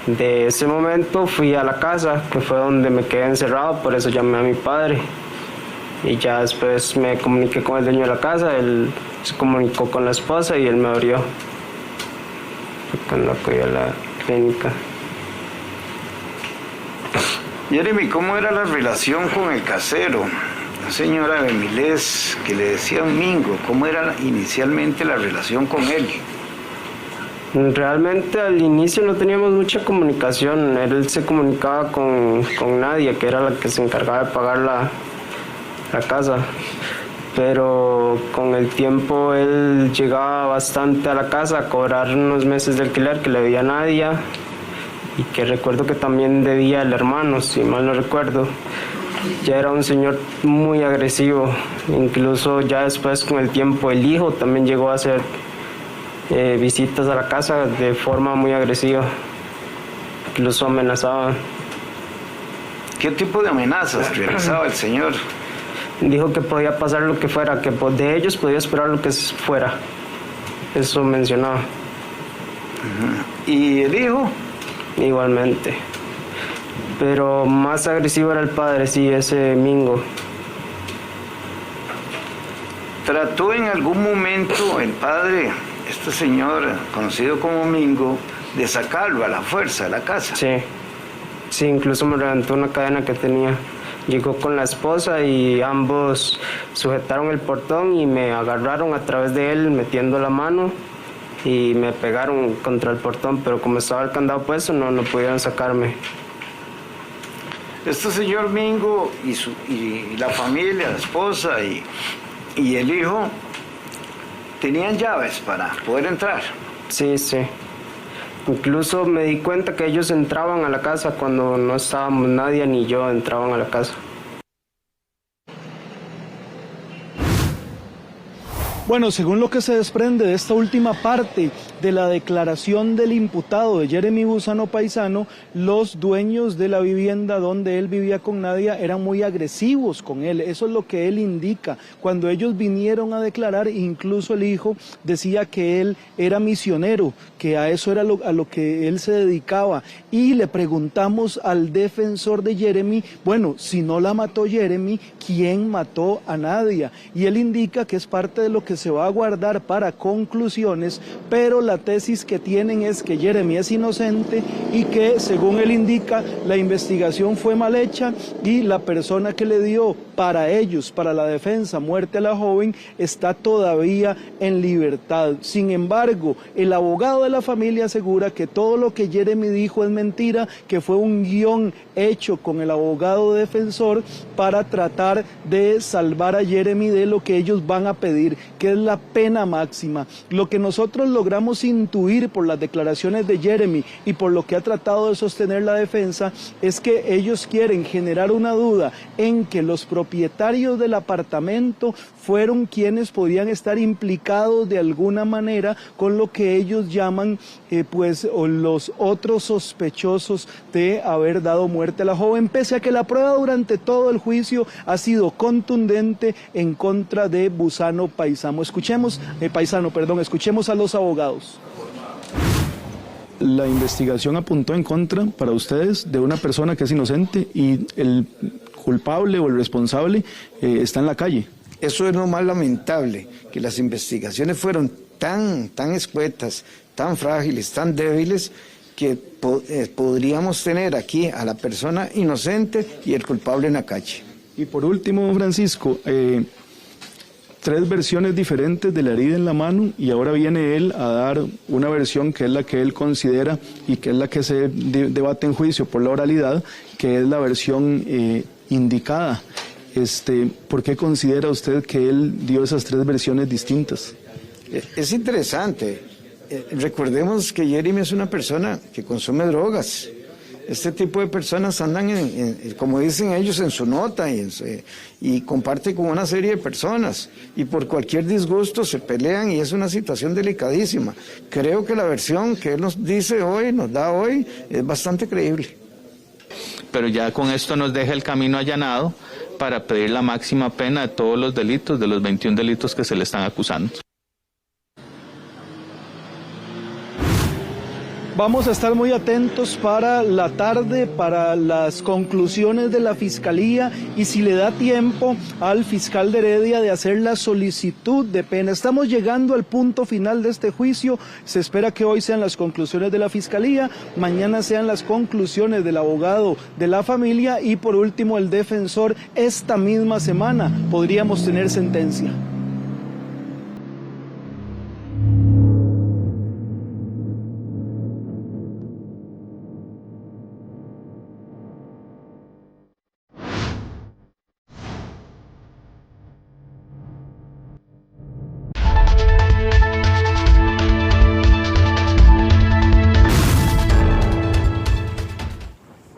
De ese momento fui a la casa, que fue donde me quedé encerrado, por eso llamé a mi padre. Y ya después me comuniqué con el dueño de la casa, él se comunicó con la esposa y él me abrió. Fue cuando acudí a la clínica. Jeremy, ¿cómo era la relación con el casero? La señora Bemilés, que le decía Mingo, ¿cómo era inicialmente la relación con él? Realmente al inicio no teníamos mucha comunicación, él se comunicaba con Nadia, que era la que se encargaba de pagar la casa, pero con el tiempo él llegaba bastante a la casa a cobrar unos meses de alquiler que le debía a Nadia, y que recuerdo que también debía al hermano, si mal no recuerdo. Ya era un señor muy agresivo, incluso ya después con el tiempo el hijo también llegó a hacer visitas a la casa de forma muy agresiva, incluso amenazaba. ¿Qué tipo de amenazas realizaba el señor? Dijo que podía pasar lo que fuera, que de ellos podía esperar lo que fuera, eso mencionaba. ¿Y el hijo? Igualmente, pero más agresivo era el padre, sí, ese Mingo. ¿Trató en algún momento el padre, este señor conocido como Mingo, de sacarlo a la fuerza de la casa? Sí, incluso me levantó una cadena que tenía. Llegó con la esposa y ambos sujetaron el portón y me agarraron a través de él metiendo la mano y me pegaron contra el portón, pero como estaba el candado puesto no pudieron sacarme. Este señor Mingo y la familia, la esposa y el hijo, ¿tenían llaves para poder entrar? Sí. Incluso me di cuenta que ellos entraban a la casa cuando no estábamos nadie, ni yo entraban a la casa. Bueno, según lo que se desprende de esta última parte de la declaración del imputado de Jeremy Busano Paisano, los dueños de la vivienda donde él vivía con Nadia eran muy agresivos con él. Eso es lo que él indica. Cuando ellos vinieron a declarar, incluso el hijo decía que él era misionero, que a eso era a lo que él se dedicaba. Y le preguntamos al defensor de Jeremy, bueno, si no la mató Jeremy, ¿quién mató a Nadia? Y él indica que es parte de lo que se va a guardar para conclusiones, pero la tesis que tienen es que Jeremy es inocente y que, según él indica, la investigación fue mal hecha y la persona que le dio para ellos, para la defensa, muerte a la joven, está todavía en libertad. Sin embargo, el abogado de la familia asegura que todo lo que Jeremy dijo es mentira, que fue un guión hecho con el abogado defensor para tratar de salvar a Jeremy de lo que ellos van a pedir, que es la pena máxima. Lo que nosotros logramos intuir por las declaraciones de Jeremy y por lo que ha tratado de sostener la defensa es que ellos quieren generar una duda en que los propietarios del apartamento fueron quienes podían estar implicados de alguna manera con lo que ellos llaman los otros sospechosos de haber dado muerte a la joven, pese a que la prueba durante todo el juicio ha sido contundente en contra de Busano Paisano. Escuchemos a los abogados. La investigación apuntó en contra, para ustedes, de una persona que es inocente y el culpable o el responsable está en la calle. Eso es lo más lamentable, que las investigaciones fueron tan escuetas, tan frágiles, tan débiles, que podríamos tener aquí a la persona inocente y el culpable en la calle. Y por último, Francisco, 3 versiones diferentes de la herida en la mano, y ahora viene él a dar una versión que es la que él considera y que es la que se debate en juicio por la oralidad, que es la versión indicada. ¿Por qué considera usted que él dio esas 3 versiones distintas? Es interesante. Recordemos que Jeremy es una persona que consume drogas. Este tipo de personas andan, como dicen ellos, en su nota y comparte con una serie de personas. Y por cualquier disgusto se pelean y es una situación delicadísima. Creo que la versión que él nos dice hoy, nos da hoy, es bastante creíble. Pero ya con esto nos deja el camino allanado para pedir la máxima pena de todos los delitos, de los 21 delitos que se le están acusando. Vamos a estar muy atentos para la tarde, para las conclusiones de la Fiscalía y si le da tiempo al fiscal de Heredia de hacer la solicitud de pena. Estamos llegando al punto final de este juicio. Se espera que hoy sean las conclusiones de la Fiscalía, mañana sean las conclusiones del abogado de la familia y por último el defensor. Esta misma semana podríamos tener sentencia.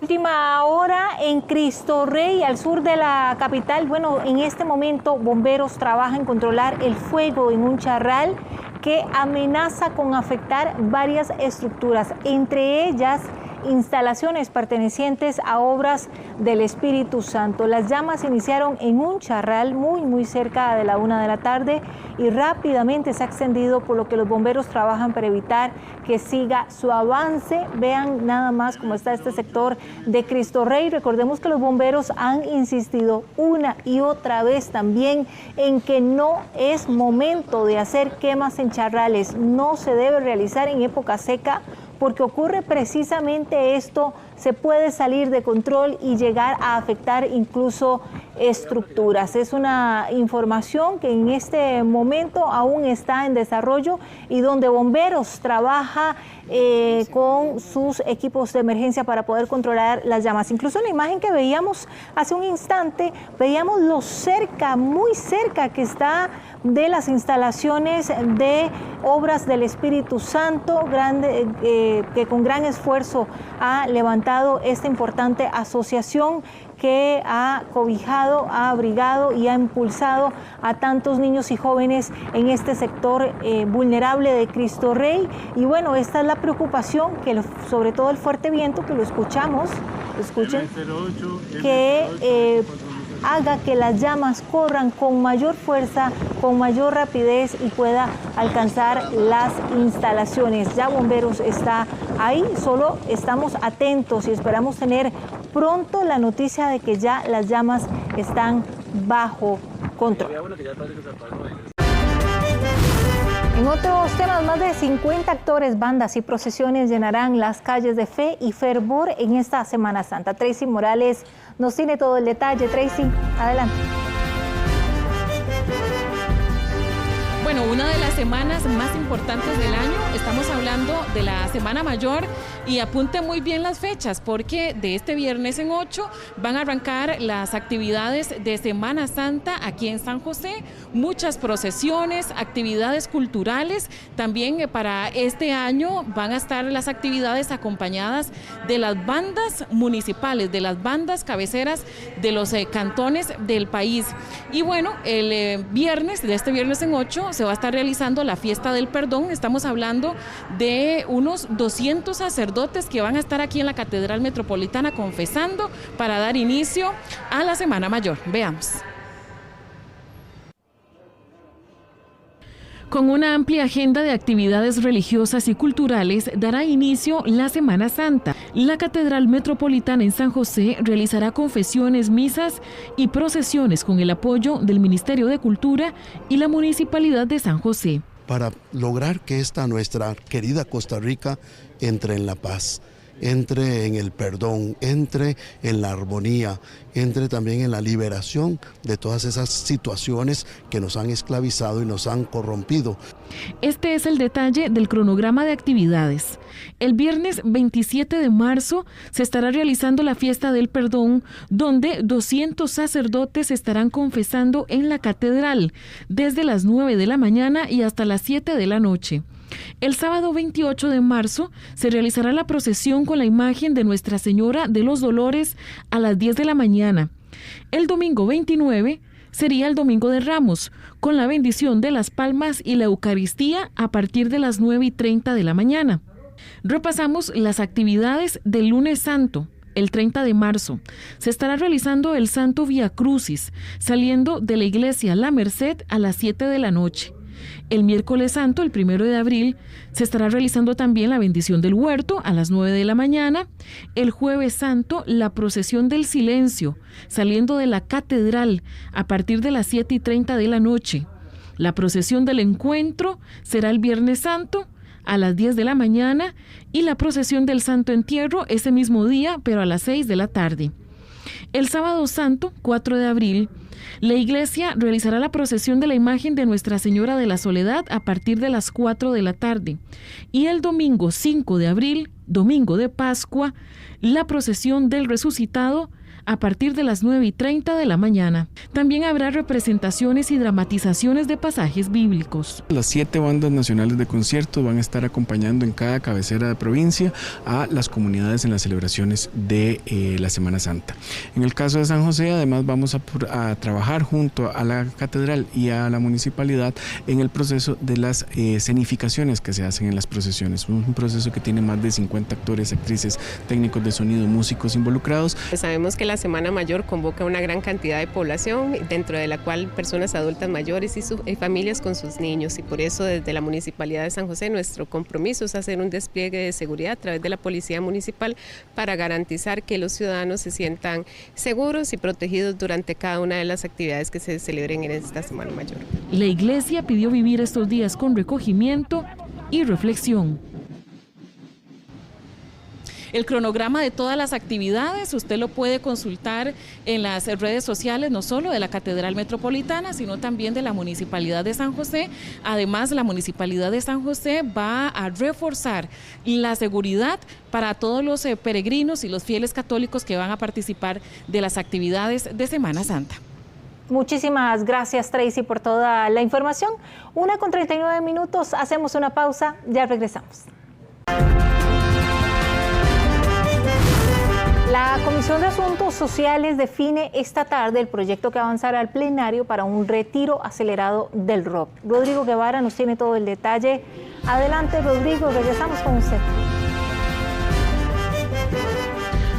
Última hora en Cristo Rey, al sur de la capital. Bueno, en este momento bomberos trabajan en controlar el fuego en un charral que amenaza con afectar varias estructuras, entre ellas instalaciones pertenecientes a obras del Espíritu Santo. Las llamas iniciaron en un charral muy cerca de la 1 de la tarde y rápidamente se ha extendido, por lo que los bomberos trabajan para evitar que siga su avance. Vean nada más cómo está este sector de Cristo Rey. Recordemos que los bomberos han insistido una y otra vez también en que no es momento de hacer quemas en charrales, no se debe realizar en época seca, porque ocurre precisamente esto, se puede salir de control y llegar a afectar incluso estructuras. Es una información que en este momento aún está en desarrollo y donde bomberos trabaja con sus equipos de emergencia para poder controlar las llamas. Incluso en la imagen que veíamos hace un instante, veíamos muy cerca que está de las instalaciones de obras del Espíritu Santo, que con gran esfuerzo ha levantado esta importante asociación que ha cobijado, ha abrigado y ha impulsado a tantos niños y jóvenes en este sector vulnerable de Cristo Rey. Y bueno, esta es la preocupación, que sobre todo el fuerte viento, que lo escuchamos, escuchen, que haga que las llamas corran con mayor fuerza, con mayor rapidez y pueda alcanzar las instalaciones. Ya Bomberos está ahí, solo estamos atentos y esperamos tener pronto la noticia de que ya las llamas están bajo control. En otros temas, más de 50 actores, bandas y procesiones llenarán las calles de fe y fervor en esta Semana Santa. Tracy Morales nos tiene todo el detalle. Tracy, adelante. Bueno, una de las semanas más importantes del año, estamos hablando de la Semana Mayor, y apunte muy bien las fechas porque de este viernes en 8 van a arrancar las actividades de Semana Santa aquí en San José, muchas procesiones, actividades culturales, también para este año van a estar las actividades acompañadas de las bandas municipales, de las bandas cabeceras de los cantones del país. Y bueno, el viernes, de este viernes en 8, se va a estar realizando la Fiesta del Perdón. Estamos hablando de unos 200 sacerdotes que van a estar aquí en la Catedral Metropolitana confesando para dar inicio a la Semana Mayor. Veamos. Con una amplia agenda de actividades religiosas y culturales, dará inicio la Semana Santa. La Catedral Metropolitana en San José realizará confesiones, misas y procesiones con el apoyo del Ministerio de Cultura y la Municipalidad de San José. Para lograr que esta nuestra querida Costa Rica entre en la paz, entre en el perdón, entre en la armonía, entre también en la liberación de todas esas situaciones que nos han esclavizado y nos han corrompido. Este es el detalle del cronograma de actividades. El viernes 27 de marzo se estará realizando la Fiesta del Perdón, donde 200 sacerdotes estarán confesando en la catedral desde las 9 de la mañana y hasta las 7 de la noche. El sábado 28 de marzo se realizará la procesión con la imagen de Nuestra Señora de los Dolores a las 10 de la mañana. El domingo 29 sería el Domingo de Ramos, con la bendición de las palmas y la Eucaristía a partir de las 9:30 de la mañana. Repasamos las actividades del lunes santo. El 30 de marzo se estará realizando el Santo Vía Crucis, saliendo de la iglesia La Merced a las 7 de la noche. El miércoles santo, el 1 de abril, se estará realizando también la bendición del huerto a las 9 de la mañana. El jueves santo, la procesión del silencio, saliendo de la catedral a partir de las 7:30 de la noche. La procesión del encuentro será el viernes santo a las 10 de la mañana y la procesión del Santo Entierro ese mismo día, pero a las 6 de la tarde. El sábado santo, 4 de abril, la iglesia realizará la procesión de la imagen de Nuestra Señora de la Soledad a partir de las 4 de la tarde. Y el domingo 5 de abril, domingo de Pascua, la procesión del Resucitado a partir de las 9:30 de la mañana. También habrá representaciones y dramatizaciones de pasajes bíblicos. Las 7 bandas nacionales de conciertos van a estar acompañando en cada cabecera de provincia a las comunidades en las celebraciones de la Semana Santa. En el caso de San José, además, vamos a trabajar junto a la catedral y a la municipalidad en el proceso de las escenificaciones que se hacen en las procesiones. Un proceso que tiene más de 50 actores, actrices, técnicos de sonido, músicos involucrados. Sabemos que la Semana Mayor convoca una gran cantidad de población, dentro de la cual personas adultas mayores y familias con sus niños, y por eso desde la Municipalidad de San José nuestro compromiso es hacer un despliegue de seguridad a través de la Policía Municipal para garantizar que los ciudadanos se sientan seguros y protegidos durante cada una de las actividades que se celebren en esta Semana Mayor. La Iglesia pidió vivir estos días con recogimiento y reflexión. El cronograma de todas las actividades usted lo puede consultar en las redes sociales, no solo de la Catedral Metropolitana, sino también de la Municipalidad de San José. Además, la Municipalidad de San José va a reforzar la seguridad para todos los peregrinos y los fieles católicos que van a participar de las actividades de Semana Santa. Muchísimas gracias, Tracy, por toda la información. 1:39, hacemos una pausa, ya regresamos. La Comisión de Asuntos Sociales define esta tarde el proyecto que avanzará al plenario para un retiro acelerado del ROP. Rodrigo Guevara nos tiene todo el detalle. Adelante, Rodrigo, regresamos con usted.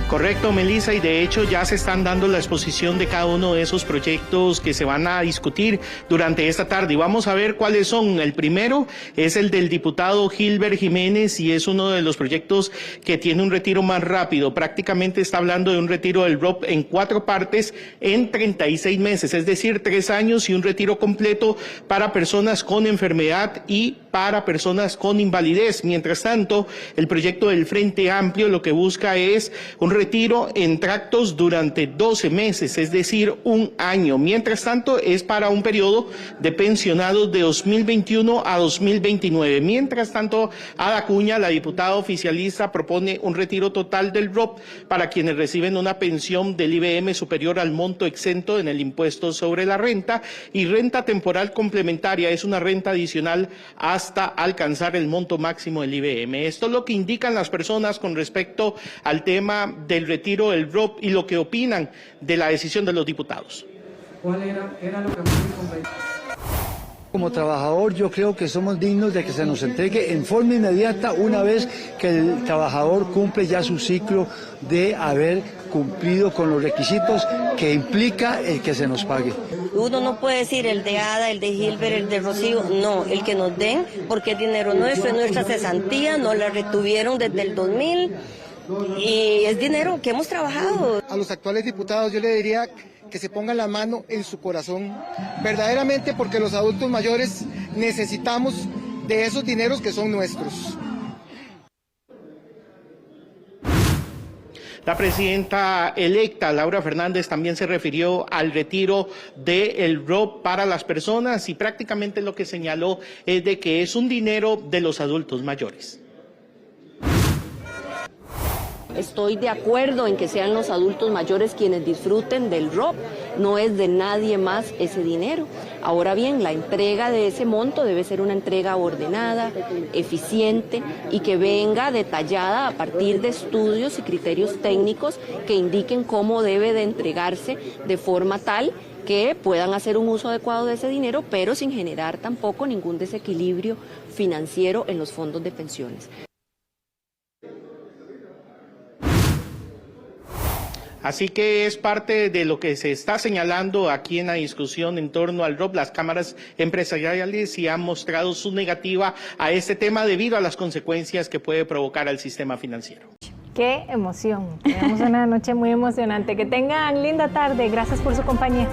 Correcto, Melissa, y de hecho ya se están dando la exposición de cada uno de esos proyectos que se van a discutir durante esta tarde. Y vamos a ver cuáles son. El primero es el del diputado Gilbert Jiménez y es uno de los proyectos que tiene un retiro más rápido. Prácticamente está hablando de un retiro del ROP en 4 partes en 36 meses, es decir, 3 años y un retiro completo para personas con enfermedad y para personas con invalidez. Mientras tanto, el proyecto del Frente Amplio lo que busca es un retiro en tractos durante 12 meses, es decir, 1 año. Mientras tanto, es para un periodo de pensionados de 2021 a 2029. Mientras tanto, Ada Cuña, la diputada oficialista, propone un retiro total del ROP para quienes reciben una pensión del IBM superior al monto exento en el impuesto sobre la renta, y renta temporal complementaria es una renta adicional hasta alcanzar el monto máximo del IBM. Esto es lo que indican las personas con respecto al tema del retiro del ROP y lo que opinan de la decisión de los diputados. ¿Cuál era lo que más me convenía? Como trabajador, yo creo que somos dignos de que se nos entregue en forma inmediata una vez que el trabajador cumple ya su ciclo de haber cumplido con los requisitos que implica el que se nos pague. Uno no puede decir el de Ada, el de Gilbert, el de Rocío, no, el que nos den, porque es dinero nuestro, es nuestra cesantía, nos la retuvieron desde el 2000 y es dinero que hemos trabajado. A los actuales diputados yo le diría que se pongan la mano en su corazón, verdaderamente, porque los adultos mayores necesitamos de esos dineros que son nuestros. La presidenta electa, Laura Fernández, también se refirió al retiro del ROP para las personas y prácticamente lo que señaló es de que es un dinero de los adultos mayores. Estoy de acuerdo en que sean los adultos mayores quienes disfruten del ROP, no es de nadie más ese dinero. Ahora bien, la entrega de ese monto debe ser una entrega ordenada, eficiente y que venga detallada a partir de estudios y criterios técnicos que indiquen cómo debe de entregarse de forma tal que puedan hacer un uso adecuado de ese dinero, pero sin generar tampoco ningún desequilibrio financiero en los fondos de pensiones. Así que es parte de lo que se está señalando aquí en la discusión en torno al ROP. Las cámaras empresariales sí han mostrado su negativa a este tema debido a las consecuencias que puede provocar al sistema financiero. ¡Qué emoción! Tenemos una noche muy emocionante. Que tengan linda tarde. Gracias por su compañía.